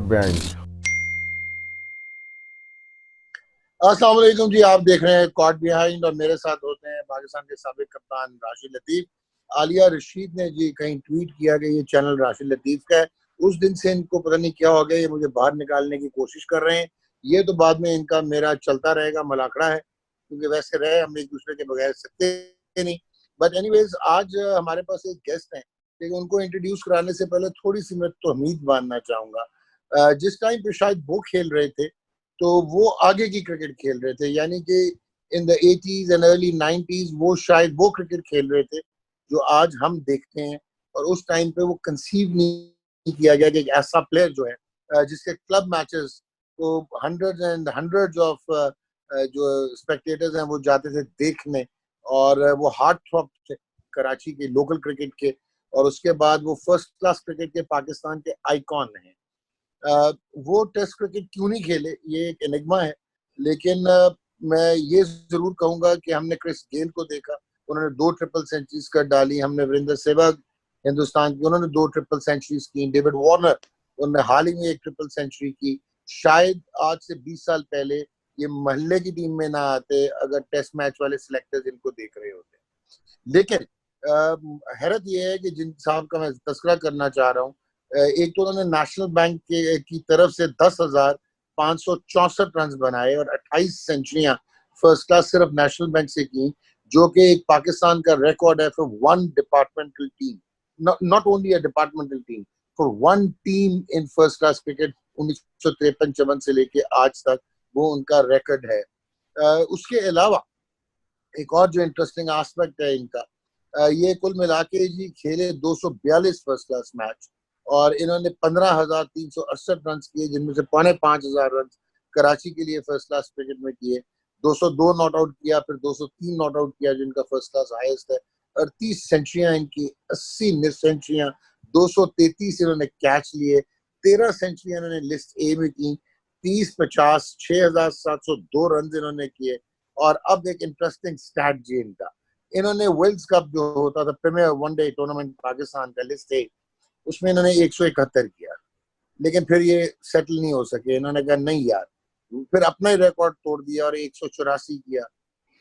Bench. अस्सलाम वालेकुम जी। आप देख रहे हैं कॉट बिहाइंड और मेरे साथ होते हैं पाकिस्तान के साबिक कप्तान राशिद लतीफ। आलिया रशीद ने जी कहीं ट्वीट किया कि ये चैनल राशिद लतीफ का है। उस दिन से इनको पता नहीं क्या हो गया, ये मुझे बाहर निकालने की कोशिश कर रहे हैं। ये तो बाद में इनका मेरा चलता रहेगा, मलाकड़ा है, क्योंकि वैसे रहे हम एक दूसरे के बगैर सकते नहीं। बट एनीवेज आज हमारे पास एक गेस्ट हैं, लेकिन उनको इंट्रोड्यूस कराने से पहले थोड़ी सी मैं तहमीद बांधना चाहूँगा। जिस टाइम पे शायद वो खेल रहे थे तो वो आगे की क्रिकेट खेल रहे थे, यानी कि in the 80s and early 90s वो शायद वो क्रिकेट खेल रहे थे जो आज हम देखते हैं। और उस टाइम पे वो कंसीव नहीं किया गया कि एक ऐसा प्लेयर जो है जिसके क्लब मैचेस को हंड्रेड्स एंड हंड्रेड्स ऑफ जो स्पेक्टेटर्स हैं वो जाते थे देखने। और वो हार्ट थ्रॉप थे कराची के लोकल क्रिकेट के। और उसके बाद वो फर्स्ट क्लास क्रिकेट के पाकिस्तान के आइकॉन हैं। वो टेस्ट क्रिकेट क्यों नहीं खेले, ये एक एनिग्मा है। लेकिन मैं ये जरूर कहूंगा कि हमने क्रिस गेल को देखा, उन्होंने 2 ट्रिपल सेंचुरीज कर डाली। हमने वीरेंद्र सहवाग हिंदुस्तान की, उन्होंने 2 ट्रिपल सेंचुरीज की। डेविड वार्नर, उन्होंने हाल ही में एक ट्रिपल सेंचुरी की। शायद आज से 20 साल पहले ये महल्ले की टीम में ना आते अगर टेस्ट मैच वाले सिलेक्टर्स इनको देख रहे होते। लेकिन हैरत यह है कि जिन साहब का मैं तस्करा करना चाह रहा हूँ, एक तो उन्होंने नेशनल बैंक की तरफ से 10,564 रन बनाए और 28 सेंचुरियां फर्स्ट क्लास सिर्फ नेशनल बैंक से की, जो कि एक पाकिस्तान का रिकॉर्ड है for one departmental team, not only a departmental team, for one team in first class cricket 1953-54 से लेके आज तक वो उनका रिकॉर्ड है। उसके अलावा एक और जो इंटरेस्टिंग एस्पेक्ट है इनका, ये कुल मिला के जी खेले 242 फर्स्ट क्लास मैच और इन्होंने 15,368 रन किए, जिनमें से 5,500 रन कराची के लिए फर्स्ट क्लास क्रिकेट में किए। 202 नॉट आउट किया, फिर 203 नॉट आउट किया जिनका फर्स्ट क्लास हाईएस्ट है। 38 सेंचुरियां इनकी, 80 मिस सेंचुरियां, 233 इन्होंने कैच लिए, 13 सेंचुरियां इन्होंने लिस्ट ए में की, 30-50 6,702 रन इन्होंने किए। और अब एक इंटरेस्टिंग स्टैट जी इनका, इन्होंने वर्ल्ड कप जो होता था प्रीमियर वनडे टूर्नामेंट पाकिस्तान का लिस्ट ए, उसमें इन्होंने 171 किया। लेकिन फिर ये सेटल नहीं हो सके, इन्होंने कहा नहीं यार, फिर अपना ही रिकॉर्ड तोड़ दिया और 184 किया।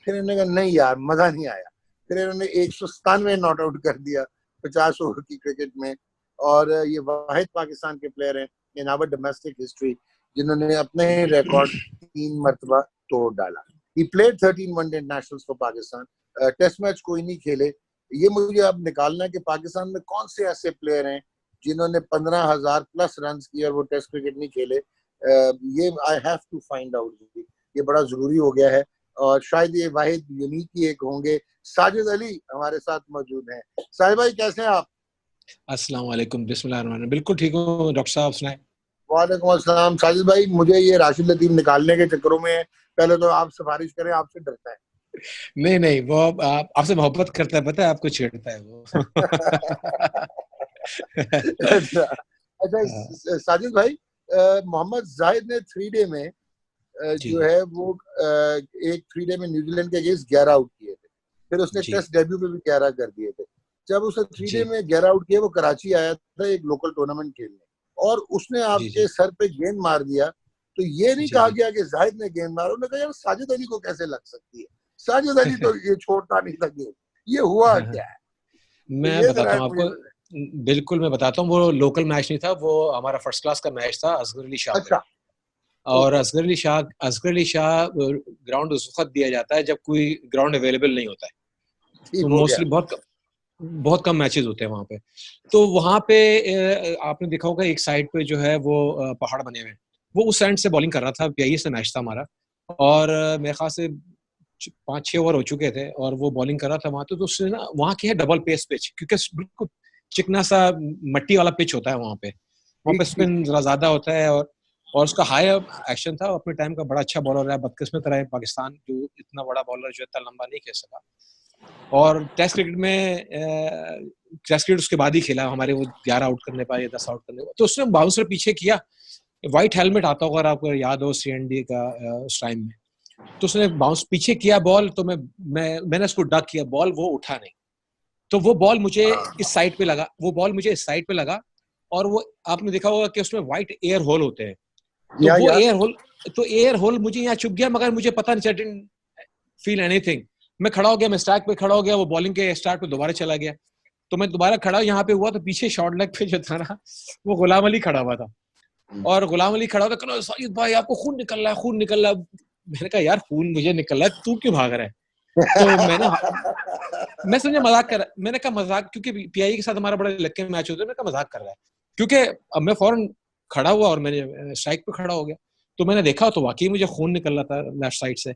फिर इन्होंने कहा नहीं यार, मजा नहीं आया। फिर इन्होंने 197 नॉट आउट कर दिया 50 ओवर की क्रिकेट में। और ये वाहिद पाकिस्तान के प्लेयर हैं इन आवर डोमेस्टिक हिस्ट्री जिन्होंने अपने ही रिकॉर्ड 3 मरतबा तोड़ डाला। He played 13 one day internationals for Pakistan. Test match कोई नहीं खेले। ये मुझे अब निकालना है कि पाकिस्तान में कौन से ऐसे प्लेयर हैं जिन्होंने 15,000 प्लस रन किए और वो टेस्ट क्रिकेट नहीं खेले। ये I have to find out, ये बड़ा जरूरी हो गया है। और शायद ये वाहिद यूनिक ही एक होंगे। साजिद अली हमारे साथ मौजूद हैं। साहिब भाई कैसे हैं आप? अस्सलाम वालेकुम, बिस्मिल्लाहिर्रहमानिर्रहीम। बिल्कुल ठीक हूँ डॉक्टर साहब, सुनाएं। वालेकुम अस्सलाम। साजिद भाई, मुझे ये राशिद लतीफ निकालने के चक्करों में पहले तो आप सिफारिश करें, आपसे डरता है। नहीं नहीं, वो आपसे मोहब्बत करता है, पता है, आपको छेड़ता है वो। अच्छा अच्छा। साजिद भाई, मोहम्मद जाहिद ने 3 डे में जी जो है वो एक 3 डे में न्यूजीलैंड के अगेंस्ट 11 आउट किए थे। फिर उसने जी टेस्ट डेब्यू पे भी 11 कर दिए थे। जब उसने 3 डे जी में 11 आउट किए, वो कराची आया था एक लोकल टूर्नामेंट खेलने, और उसने जी जी आपके सर पे गेंद मार दिया। तो ये नहीं जी कहा जी। गया कि जाहिद ने गेंद मारा, उन्होंने कहा यार साजिद अली को कैसे लग सकती है, साजिद अली तो ये छोड़ता नहीं था गेंद, ये हुआ क्या है? तो मैं ये बताता जरा हूँ मुझे आपको। बताएं। बिल्कुल मैं बताता हूँ, वो लोकल मैच नहीं था, वो हमारा फर्स्ट क्लास का मैच था असगर अली शाह पे। अच्छा। और ओके। असगर अली शाह ग्राउंड उस वक्त दिया जाता है जब कोई ग्राउंड अवेलेबल नहीं होता है। तो ठीक हो गया। मोस्टली बहुत कम मैचेस होते हैं वहाँ पे। तो वहाँ पे आपने देखा होगा एक साइड पे जो है वो पहाड़ बने हुए हैं। वो उस साइड से बॉलिंग कर रहा था, पीआईए से मैच था हमारा। और मेरे ख्याल से 5-6 ओवर हो चुके थे और वो बॉलिंग कर रहा था वहाँ। तो उसने ना, वहाँ की है डबल पेस पिच, क्योंकि बिल्कुल चिकना सा मट्टी वाला पिच होता है वहाँ पे। वहाँ पे ठीक ठीक स्पिन ठीक। जरा ज्यादा होता है। और उसका हाई एक्शन था, अपने टाइम का बड़ा अच्छा बॉलर है। बदकिस्मत रहा है पाकिस्तान जो इतना बड़ा बॉलर जो इतना लंबा नहीं खेल सका। और टेस्ट क्रिकेट में टेस्ट क्रिकेट उसके बाद ही खेला हमारे, वो 11 आउट करने पाए या 10 आउट करने पाए। तो उसने बाउंसर पीछे किया, व्हाइट हेलमेट आता होगा, अगर आपको याद हो सीएनडी का उस टाइम में। तो उसने बाउंस पीछे किया बॉल, तो मैंने उसको डक किया, बॉल वो उठा नहीं। तो वो बॉल मुझे हाँ। इस साइड पे लगा, वो बॉल मुझे इस साइड पे लगा। और वो आपने देखा होगा कि उसमें व्हाइट एयर होल होते हैं, या वो एयर होल मुझे यहाँ चुभ गया, मगर मुझे पता नहीं, डिडंट फील एनीथिंग। मैं खड़ा हो गया, मैं स्ट्राइक पे खड़ा हो गया, वो बॉलिंग के स्टार्ट पे दोबारा चला गया, तो मैं दोबारा खड़ा यहाँ पे हुआ, तो पीछे शॉर्ट लेग पे जो था ना, वो गुलाम अली खड़ा हुआ था, और गुलाम अली खड़ा होता, साजिद भाई आपको खून निकल रहा है, खून निकल रहा है। मैंने कहा यार खून मुझे निकल रहा है, तू क्यों भाग रहा है? तो मैं समझा मजाक कर रहा है। मैंने कहा मजाक, क्योंकि पीआई के साथ हमारा बड़ा लक्के मैच होता है, मैंने कहा मजाक कर रहा है, क्योंकि अब मैं फौरन खड़ा हुआ और मैंने स्ट्राइक पे खड़ा हो गया, तो मैंने देखा तो वाकई मुझे खून निकल रहा था लेफ्ट साइड से।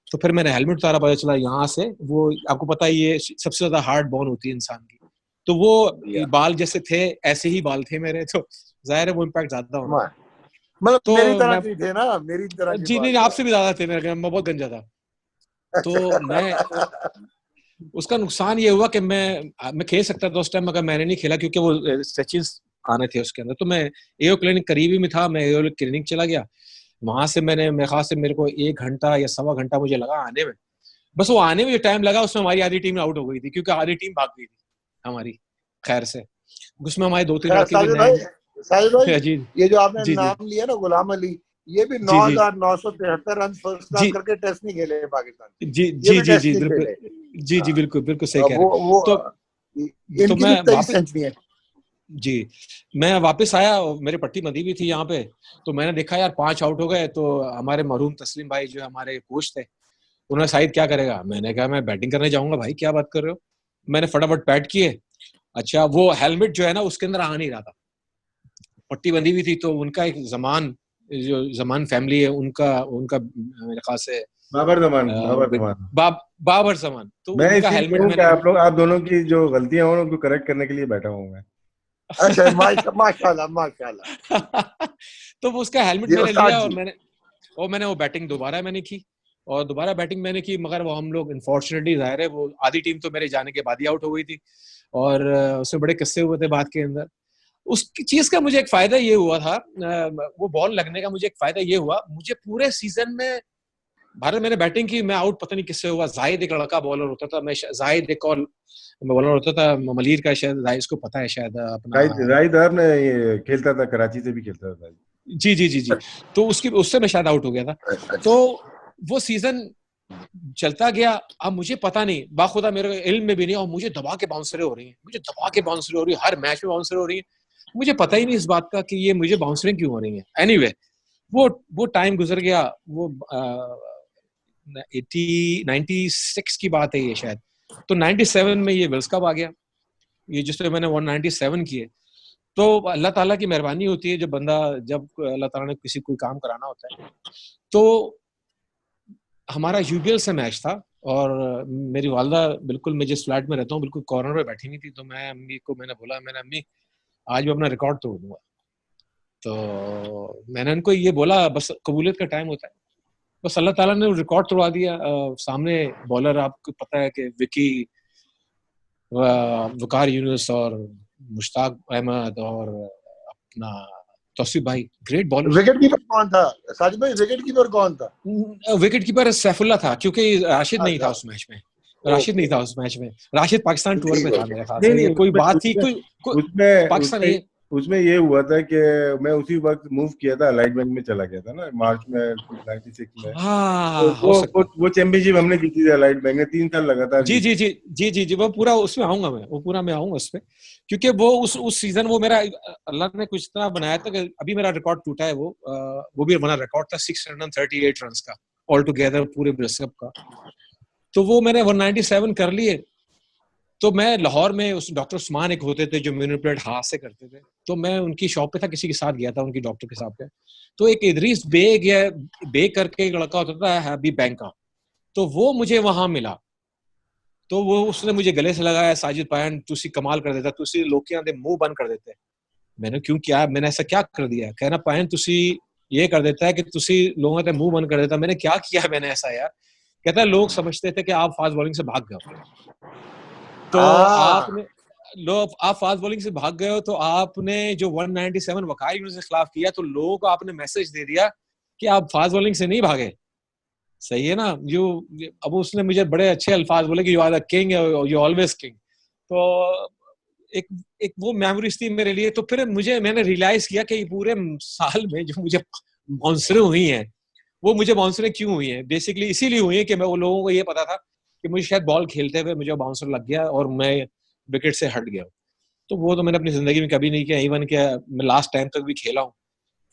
तो फिर मैंने हेलमेट उतारा, पता चला यहाँ से, वो आपको पता है ये सबसे ज्यादा हार्ड बोन होती है इंसान की, तो वो बाल जैसे थे ऐसे ही बाल थे मेरे, तो जाहिर है वो इम्पैक्ट ज्यादा होना। मतलब तो मेरी तरह मैं, की थे ना, मेरी तरह की जी बात नहीं, आपसे भी ज्यादा थे मेरे, मैं बहुत गंजा था। तो मैं, उसका नुकसान ये हुआ कि मैं खेल सकता था उस टाइम, मगर मैंने नहीं खेला क्योंकि वो सचिन आने थे उसके अंदर। तो मैं एओ क्लिनिक करीबी में था, मैं एओ क्लिनिक चला गया, वहां से मेरे ख्याल से मेरे को 1 घंटा या 1.25 घंटा मुझे लगा आने में। बस वो आने में जो टाइम लगा उसमें हमारी आधी टीम आउट हो गई थी, क्योंकि आधी टीम भाग गई थी हमारी, खैर से। उसमें हमारे 2-3 खैर लड़के भी साजिद नए। भाई, साजिद भाई, जी ये जो आपने जी जी नाम लिया ना गुलाम अली, ये भी जी जी 9,973 रन फर्स्ट क्लास जी करके टेस्ट नहीं खेले पाकिस्तान के, जी ये जी भी जी टेस्ट जी नहीं बिल्कुल, खेले। जी जी बिल्कुल बिल्कुल सही कह रहे वो हैं। तो इनकी भी मैं 23 वापस, सेंचुरी है। जी मैं वापस आया, मेरी पट्टी बंधी हुई थी यहाँ पे, तो मैंने देखा यार 5 आउट हो गए, तो हमारे मरहूम तस्लीम भाई जो हमारे कोच थे, उन्होंने शाहिद क्या करेगा, मैंने कहा मैं बैटिंग करने जाऊंगा। भाई क्या बात कर रहे हो? मैंने फटाफट बैट किए। अच्छा वो हेलमेट जो है ना उसके अंदर आ नहीं रहा था, पट्टी बंधी हुई थी, तो उनका एक जमान, जो जमान फैमिली है उनका उनका मेरे ख्याल से बाबर जमान, बाबर जमान। बाबर जमान, तो मैं उनका इसीलिए हेलमेट कहूँ कि मैंने आप दोनों की जो गलतियां हो उनको करेक्ट करने के लिए बैठा हूँ मैं। अच्छा माशाल्लाह माशाल्लाह। तो वो उसका हेलमेट ये मैंने उस्ताद लिया, जी। और मैंने वो बैटिंग दोबारा मैंने की, और दोबारा बैटिंग मैंने की, मगर वो हम लोग अनफॉर्चुनेटली, जाहिर है वो आधी टीम तो मेरे जाने के बाद ही आउट हो गई थी, और उसमें बड़े किस्से हुए थे बात के अंदर। उस चीज का मुझे एक फायदा ये हुआ था, वो बॉल लगने का मुझे एक फायदा ये हुआ, मुझे पूरे सीजन में भारत मैंने बैटिंग की, मैं आउट पता नहीं किससे हुआ, जाहिद एक लड़का बॉलर होता था, मैं जाहिद एक और बॉलर होता था, मलीर का, शायद जाहिद इसको पता है शायद अपना। राहिद ने ये खेलता था, कराची से भी खेलता था। जी जी जी जी, तो उससे मैं शायद आउट हो गया था। तो वो सीजन चलता गया, अब मुझे पता नहीं, बाखुदा मेरे इल्म में भी नहीं, और मुझे दबा के बाउंसरें हो रही हैं, मुझे दबा के बाउंसरें हो रही है, हर मैच में बाउंसरें हो रही है, मुझे पता ही नहीं इस बात का कि ये मुझे बाउंसरें क्यों हो रही हैं। एनीवे वो टाइम गुजर गया, वो 96 की बात है ये शायद, तो 97 में ये वर्ल्ड कप आ गया, ये जिसमें मैंने 197 किए। तो अल्लाह ताला की मेहरबानी होती है, जब अल्लाह ताला ने किसी कोई काम कराना होता है। तो हमारा यूबीएल से मैच था, और मेरी वालदा बिल्कुल, मैं जिस फ्लैट में रहता हूँ बिल्कुल कॉर्नर में बैठी हुई थी, तो मैं अम्मी को मैंने बोला, मैंने अम्मी आज मैं अपना रिकॉर्ड तोड़ दूंगा। तो मैंने उनको ये बोला, बस कबूलियत का टाइम होता है, बस अल्लाह ताला ने रिकॉर्ड तोड़वा दिया। सामने बॉलर आपको पता है कि विकी, वकार यूनुस और मुश्ताक अहमद और अपना तौसीफ भाई, ग्रेट बॉलर्स। विकेट कीपर कौन था साजिद भाई? विकेट कीपर कौन था? विकेट कीपर सैफुल्ला था, क्योंकि राशिद नहीं था अच्छा, उस मैच में, राशिद नहीं था उस मैच में, राशिद पाकिस्तान टूर पे ठीक था है। मेरे ख्याल नहीं से, नहीं, या कोई उसमें बात थी, उसमें कोई उसमें पाकिस्तान उसमें ये। उसमें ये हुआ था कि मैं उसी वक्त मूव किया था, अलाइनमेंट में चला गया था ना, मार्च में 96 में। तो हाँ हो वो सकता वो, है। वो चैंपियनशिप हमने जीती थी, अलाइनमेंट में 3 साल लगातार जी जीती। जी जी जी जी जी, वो पूरा उसमें आऊंगा मैं, वो पूरा मैं आऊंगा उसमें, क्योंकि वो उस सीजन वो मेरा, अल्लाह ने कुछ इतना बनाया था कि अभी मेरा रिकॉर्ड टूटा है, वो भी बना रिकॉर्ड था 638 रन का ऑल टुगेदर पूरे विश्व कप का। तो वो मैंने 197 कर लिए। तो मैं लाहौर में, उस डॉक्टर उस्मान एक होते थे जो मैनिपुलेट हाथ से करते थे, तो मैं उनकी शॉप पे था, किसी के साथ गया था, उनकी डॉक्टर के साथ पे। तो एक इदरीस बेग या बेग करके एक लड़का होता था हैबी बैंक का, तो वो मुझे वहां मिला। तो वो उसने मुझे गले से लगाया, साजिद पायन तुसी कमाल कर देता, तुसी लोकियां दे मुंह बंद कर देते। मैंने क्यों किया, मैंने ऐसा क्या कर दिया? कहना पायन तुसी ये कर देता है कि तुसी लोगों के मुंह बंद कर देता। मैंने क्या किया मैंने ऐसा यार? कहता है लोग समझते थे कि आप फास्ट बॉलिंग से भाग गए, तो हाँ, आपने लोग आप फास्ट बॉलिंग से भाग गए हो, तो आपने जो 197 वकार यूनुस के खिलाफ किया, तो लोगों को आपने मैसेज दे दिया कि आप फास्ट बॉलिंग से नहीं भागे। सही है ना? यू अब उसने मुझे बड़े अच्छे अल्फाज बोले कि you are the king, you always king. तो एक एक वो मेमोरीज थी मेरे लिए। तो फिर मैंने रियलाइज किया कि पूरे साल में जो मुझे बाउंसरें हुई हैं, वो मुझे बाउंसरें क्यों हुई हैं, बेसिकली इसीलिए हुई हैं कि मैं, वो लोगों को ये पता था कि मुझे शायद बॉल खेलते हुए मुझे बाउंसर लग गया और मैं विकेट से हट गया। तो वो तो मैंने अपनी जिंदगी में कभी नहीं किया। इवन क्या मैं लास्ट टाइम तक भी खेला हूँ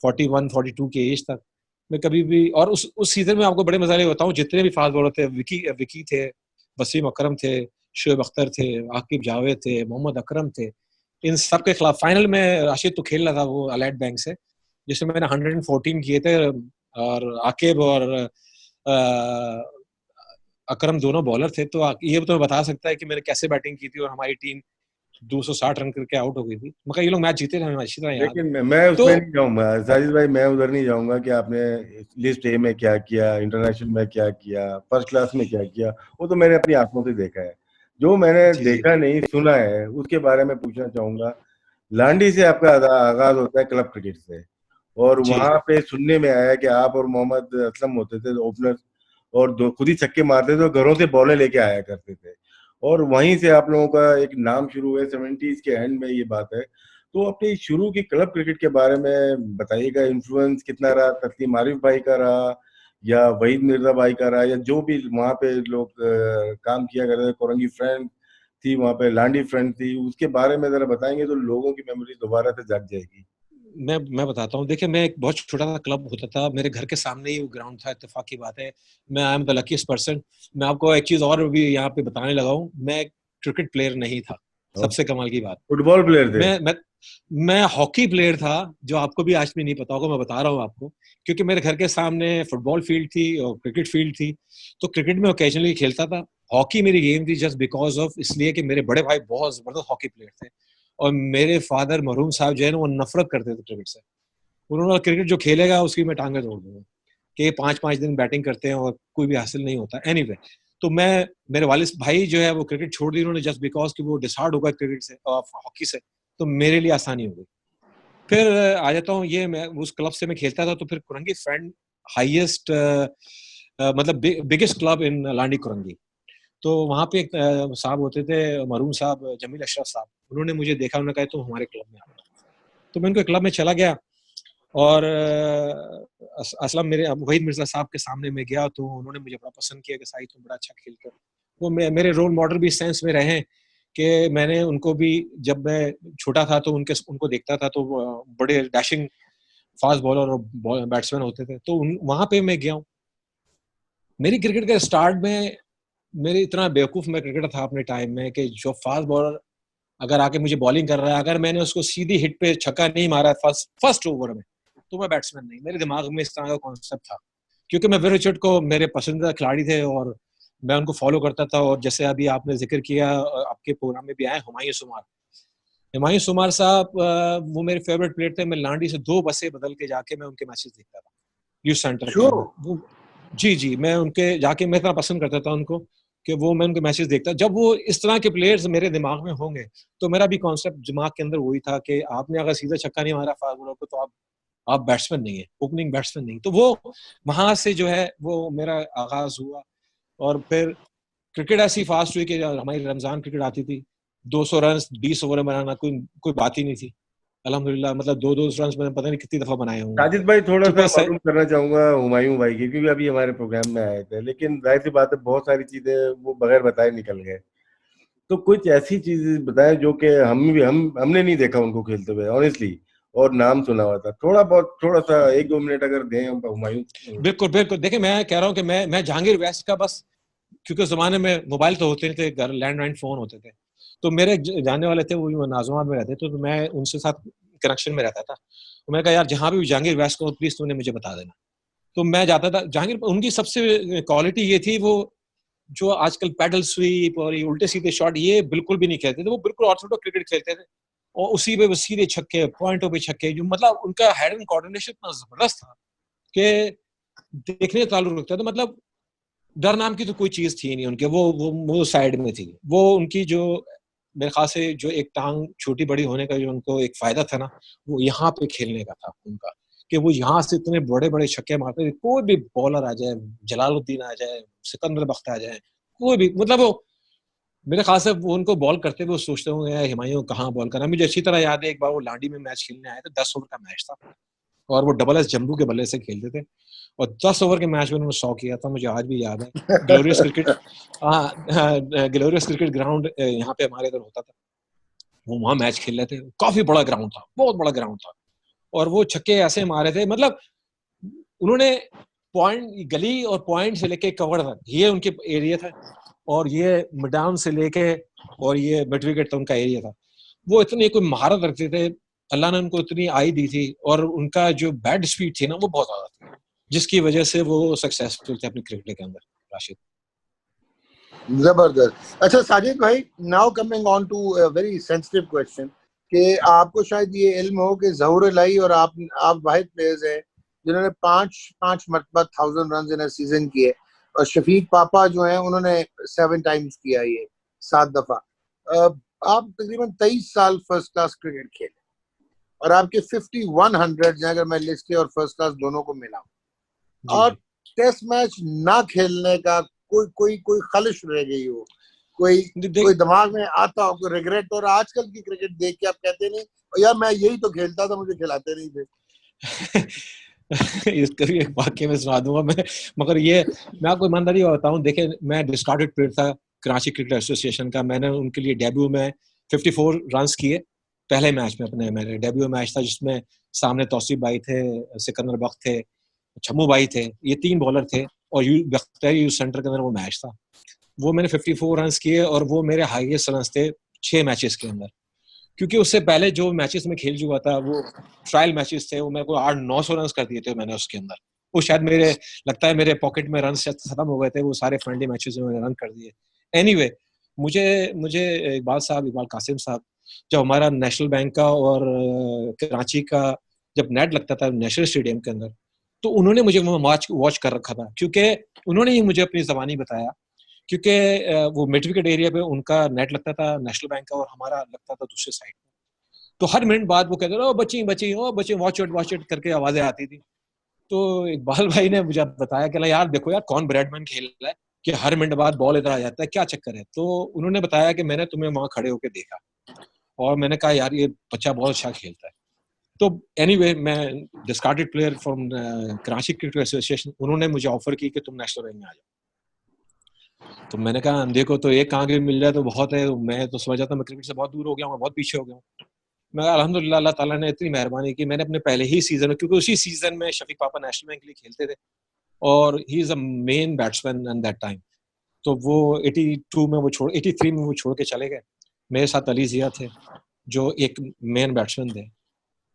41-42 के एज तक मैं कभी भी। और उस सीजन में आपको बड़े मजाले बताऊं, जितने भी फास्ट बॉलर थे, विकी थे, वसीम अकरम थे, शोएब अख्तर थे, आकिब जावेद थे, मोहम्मद अकरम थे, इन सब के खिलाफ फाइनल में राशिद तो खेल रहा था वो अलाइड बैंक से, जिसमें मैंने 114 किए थे। और आकिब और अकरम दोनों बॉलर थे। तो ये तो बता सकता है कि मैंने कैसे बैटिंग की थी और हमारी टीम 260 रन करके आउट हो गई थी, मगर ये लोग मैच जीते थे, हमें अच्छी तरह याद। लेकिन मैं तो उसमें नहीं जाऊंगा साजिद भाई, मैं उधर नहीं जाऊंगा कि आपने लिस्ट ए में क्या किया, इंटरनेशनल में क्या किया, फर्स्ट क्लास में क्या किया। वो तो मैंने अपनी आंखों से देखा है। जो मैंने जी जी देखा नहीं सुना है उसके बारे में पूछना चाहूंगा। लांडी से आपका आगाज होता है क्लब क्रिकेट से, और जी वहां पे सुनने में आया कि आप और मोहम्मद असलम होते थे ओपनर, और दो खुद ही छक्के मारते थे और घरों से बॉलें लेके आया करते थे, और वहीं से आप लोगों का एक नाम शुरू हुआ। 70s के एंड में ये बात है। तो अपनी शुरू की क्लब क्रिकेट के बारे में बताइएगा, इन्फ्लुएंस कितना रहा, तस्लीम आरिफ भाई का रहा या वहीद मिर्जा भाई का रहा, या जो भी वहाँ पे लोग काम किया करते थे, कोरंगी फ्रेंड थी वहाँ पे, लांडी फ्रेंड थी, उसके बारे में जरा बताएंगे तो लोगों की मेमोरी दोबारा से जाग जाएगी। मैं बताता हूँ। देखिए, मैं एक बहुत छोटा सा क्लब होता था, मेरे घर के सामने ही वो ग्राउंड था, इत्तेफाक की बात है। मैं I am the luckiest person. मैं आपको एक चीज और भी यहाँ पे बताने लगा हूँ, मैं क्रिकेट प्लेयर नहीं था, सबसे कमाल की बात। फुटबॉल प्लेयर थे? मैं हॉकी प्लेयर था, जो आपको भी आज भी नहीं पता होगा, मैं बता रहा हूँ आपको। क्योंकि मेरे घर के सामने फुटबॉल फील्ड थी और क्रिकेट फील्ड थी, तो क्रिकेट में ओकेजनली खेलता था। हॉकी मेरी गेम थी जस्ट बिकॉज ऑफ, इसलिए कि मेरे बड़े भाई बहुत जबरदस्त हॉकी प्लेयर थे, और मेरे फादर मरहूम साहब जो है ना, वो नफरत करते थे क्रिकेट से। उन्होंने, क्रिकेट जो खेलेगा उसकी मैं टांगे तोड़ दूंगा, कि 5-5 दिन बैटिंग करते हैं और कोई भी हासिल नहीं होता। एनीवे, तो मेरे वालिद भाई जो है वो क्रिकेट छोड़ दी उन्होंने, जस्ट बिकॉज कि वो डिसहार्ड हो गया क्रिकेट से और हॉकी से। तो मेरे लिए आसानी हो गई। फिर आ जाता हूँ, ये मैं उस क्लब से मैं खेलता था, तो फिर कुरंगी फ्रेंड हाईएस्ट, मतलब biggest club in Landhi Korangi. तो वहाँ पे एक साहब होते थे, मरूम साहब, जमील अशरफ साहब, उन्होंने मुझे देखा, उन्होंने कहा तुम हमारे क्लब में आओ। तो मैं उनके क्लब में चला गया, और असलम मेरे वहीद मिर्जा साहब के सामने में गया, तो उन्होंने मुझे बड़ा पसंद किया कि साहिब तुम बड़ा अच्छा खेलते हो। वो मेरे रोल मॉडल भी इस सेंस में रहे कि मैंने उनको भी, जब मैं छोटा था तो उनको देखता था, तो बड़े डैशिंग फास्ट बॉलर और बैट्समैन होते थे, तो वहां पे मैं गया हूँ। मेरी क्रिकेट के स्टार्ट में, मेरी इतना बेवकूफ मैं क्रिकेटर था अपने टाइम में कि जो फास्ट बॉलर अगर आके मुझे बॉलिंग कर रहा है, अगर मैंने उसको सीधी हिट पे छक्का नहीं मारा फर्स्ट ओवर में, तो मैं बैट्समैन नहीं। मेरे दिमाग में इस तरह का कॉन्सेप्ट था, क्योंकि मैं विराट रिचर्ड को मेरे पसंदीदा खिलाड़ी थे और मैं उनको फॉलो करता था। और जैसे अभी आपने जिक्र किया, आपके प्रोग्राम में भी आए हुमायूं सुमार साहब, वो मेरे फेवरेट प्लेयर थे। मैं लांडी से 2 बसें बदल के जाके मैं उनके मैचेस देखता था यूथ सेंटर के अंदर। वो जी मैं उनके जाके, मैं इतना पसंद करता था उनको कि वो, मैं उनके मैचेस देखता। जब वो इस तरह के प्लेयर्स मेरे दिमाग में होंगे, तो मेरा भी कॉन्सेप्ट दिमाग के अंदर वही था कि आपने अगर सीधा छक्का नहीं मारा फास्ट बॉलर को, तो आप बैट्समैन नहीं है, ओपनिंग बैट्समैन नहीं। तो वो वहां से जो है वो मेरा आगाज हुआ। और फिर क्रिकेट ऐसी फास्ट हुई कि हमारी रमजान क्रिकेट आती थी, 200 रन 20 ओवर में बनाना कोई बात ही नहीं थी। अल्हम्दुलिल्लाह, मतलब 2-2 रन मैंने पता नहीं कितनी दफा बनाए होंगे। साजिद भाई, थोड़ा सा कितने से मालूम करना चाहूंगा हुमायूं भाई की, क्योंकि अभी हमारे प्रोग्राम में आए थे, लेकिन जाहिर सी बात है बहुत सारी चीजें वो बगैर बताए निकल गए। तो कुछ ऐसी चीज बताए जो कि हमने नहीं देखा उनको खेलते हुए ऑनेस्टली, और नाम सुना हुआ था। थोड़ा बहुत, थोड़ा सा 1-2 मिनट अगर दें हम हुमायूं। बिल्कुल बिल्कुल। देखिए, मैं कह रहा हूँ कि मैं जहांगीर वेस्ट का बस, क्योंकि उस जमाने में मोबाइल तो होते नहीं थे, घर लैंडलाइन फोन होते थे, तो मेरे जानने वाले थे, वो नाजोमाबाद में रहते थे, तो मैं उनसे साथ कनेक्शन में रहता था। तो मैंने कहा यार, जहां भी जहांगीर वेस्ट को प्लीज तुमने मुझे बता देना। तो मैं जाता था जहांगीर। उनकी सबसे क्वालिटी ये थी, वो जो आजकल पैडल स्वीप और ये उल्टे सीधे शॉट, ये बिल्कुल भी नहीं खेलते थे। वो बिल्कुल ऑर्थोडॉक्स क्रिकेट खेलते थे, और उसी पे वो सीधे छक्के, पॉइंटों पे छक्के, जो मतलब उनका हेड एंड कोऑर्डिनेशन इतना जबरदस्त था कि देखने का ताल्लुक रखता था। मतलब डर नाम की तो कोई चीज थी नहीं उनके, वो साइड में थी। वो उनकी जो, मेरे ख्याल से जो एक टांग छोटी बड़ी होने का जो उनको एक फायदा था ना, वो यहाँ पे खेलने का था उनका, कि वो यहाँ से इतने बड़े बड़े छक्के मारते थे। कोई भी बॉलर आ जाए, जलालुद्दीन आ जाए, सिकंदर बख्त आ जाए, कोई भी, मतलब वो मेरे ख्याल से वो उनको बॉल करते हुए वो सोचते होंगे यार हुमायूं कहाँ बॉल करना। मुझे अच्छी तरह याद है एक बार वो लाडी में मैच खेलने आए थे, 10 ओवर का मैच था और वो डबल एस जम्बू के बल्ले से खेलते थे और 10 ओवर के मैच में उन्होंने 100 किया था, मुझे आज भी याद है। ग्लोरियस क्रिकेट, हाँ ग्लोरियस क्रिकेट ग्राउंड यहाँ पे हमारे इधर होता था, वो वहाँ मैच खेल रहे थे। काफी बड़ा ग्राउंड था, बहुत बड़ा ग्राउंड था और वो छक्के ऐसे मारे थे, मतलब उन्होंने पॉइंट गली और पॉइंट से लेके कवर तक ये उनके एरिया था और ये मिडाउन से लेके और ये मिड विकेट तक उनका एरिया था। वो इतनी कोई महारत रखते थे, अल्लाह ने उनको इतनी आई दी थी और उनका जो बैट स्पीड थी ना वो बहुत ज्यादा थी, जिसकी वजह से वो सक्सेसफुल थे अपनी क्रिकेट के अंदर। राशिद जबरदस्त। अच्छा साजिद भाई, now coming on to a very sensitive question, कि आपको शायद ये इल्म हो कि ज़हूर इलाही और आप वाहिद प्लेयर्स हैं जिन्होंने पांच मरतबा 1000 रन इन सीजन किए, और शफीक पापा जो हैं उन्होंने 7 टाइम्स किया, ये 7 दफा। आप तकरीबन 23 साल फर्स्ट क्लास क्रिकेट खेले और आपके 5100 अगर मैं लिस्ट और फर्स्ट क्लास दोनों को मिला, और टेस्ट मैच ना खेलने का कोई खलिश रह गई हो, कोई दिमाग में आता हो, कोई रिग्रेट, और आजकल की क्रिकेट देख के आप कहते नहीं यार मैं यही तो खेलता था, मुझे खिलाते नहीं थे? इसका भी एक वाक्य में सुना दूंगा मैं, मगर ये मैं आपको ईमानदारी बताऊं, देखिए मैं डिस्कार्डेड प्लेयर था कराची क्रिकेट एसोसिएशन का। मैंने उनके लिए डेब्यू में 54 रन्स किए पहले मैच में अपने। मेरे डेब्यू मैच था जिसमें सामने तौसीफ भाई थे, सिकंदर बख्त थे, छम्मू भाई थे, ये 3 बॉलर थे और यू सेंटर के अंदर वो मैच था। वो मैंने 54 रन्स किए और वो मेरे हाईएस्ट रन्स थे 6 मैचेस के अंदर, क्योंकि उससे पहले जो मैचेस में खेल चुका था वो ट्रायल मैचेस थे, वो मेरे को 800-900 रन कर दिए थे मैंने उसके अंदर। वो शायद मेरे लगता है मेरे पॉकेट में रन खत्म हो गए थे, वो सारे फ्रेंडली मैचेस में मैंने रन कर दिए। एनीवे मुझे मुझे इकबाल कासिम साहब, जब हमारा नेशनल बैंक का और कराची का जब नेट लगता था नेशनल स्टेडियम के अंदर, तो उन्होंने मुझे वॉच कर रखा था, क्योंकि उन्होंने ही मुझे अपनी जबानी बताया, क्योंकि वो मिड विकेट एरिया पे उनका नेट लगता था नेशनल बैंक का और हमारा लगता था दूसरे साइड। तो हर मिनट बाद वो कहते थे ओ बच्ची ओ बच्ची वॉच इट करके आवाजें आती थी। तो इकबाल भाई ने मुझे बताया कि यार देखो यार कौन ब्रैडमैन खेल रहा है कि हर मिनट बाद बॉल इधर आ जाता है, क्या चक्कर है। तो उन्होंने बताया कि मैंने तुम्हें वहां खड़े होकर देखा और मैंने कहा यार ये बच्चा बहुत अच्छा खेलता है। तो एनीवे मैं discarded player from Karachi cricket association, उन्होंने मुझे ऑफर की कि तुम नेशनल रैंक में आ जाओ। तो मैंने कहा देखो तो एक आगे मिल जाए तो बहुत है, मैं तो समझ जाता मैं क्रिकेट से बहुत दूर हो गया हूँ, बहुत पीछे हो गया हूँ। मैं अल्हम्दुलिल्लाह अल्लाह ताला ने इतनी मेहरबानी की, मैंने अपने पहले ही सीजन में, क्योंकि उसी सीजन में शफीक पापा नेशनल बैंक के लिए खेलते थे और he is a main batsman at that time. तो वो 83 में वो छोड़ के चले गए। मेरे साथ अली जिया थे जो एक मेन बैट्समैन थे।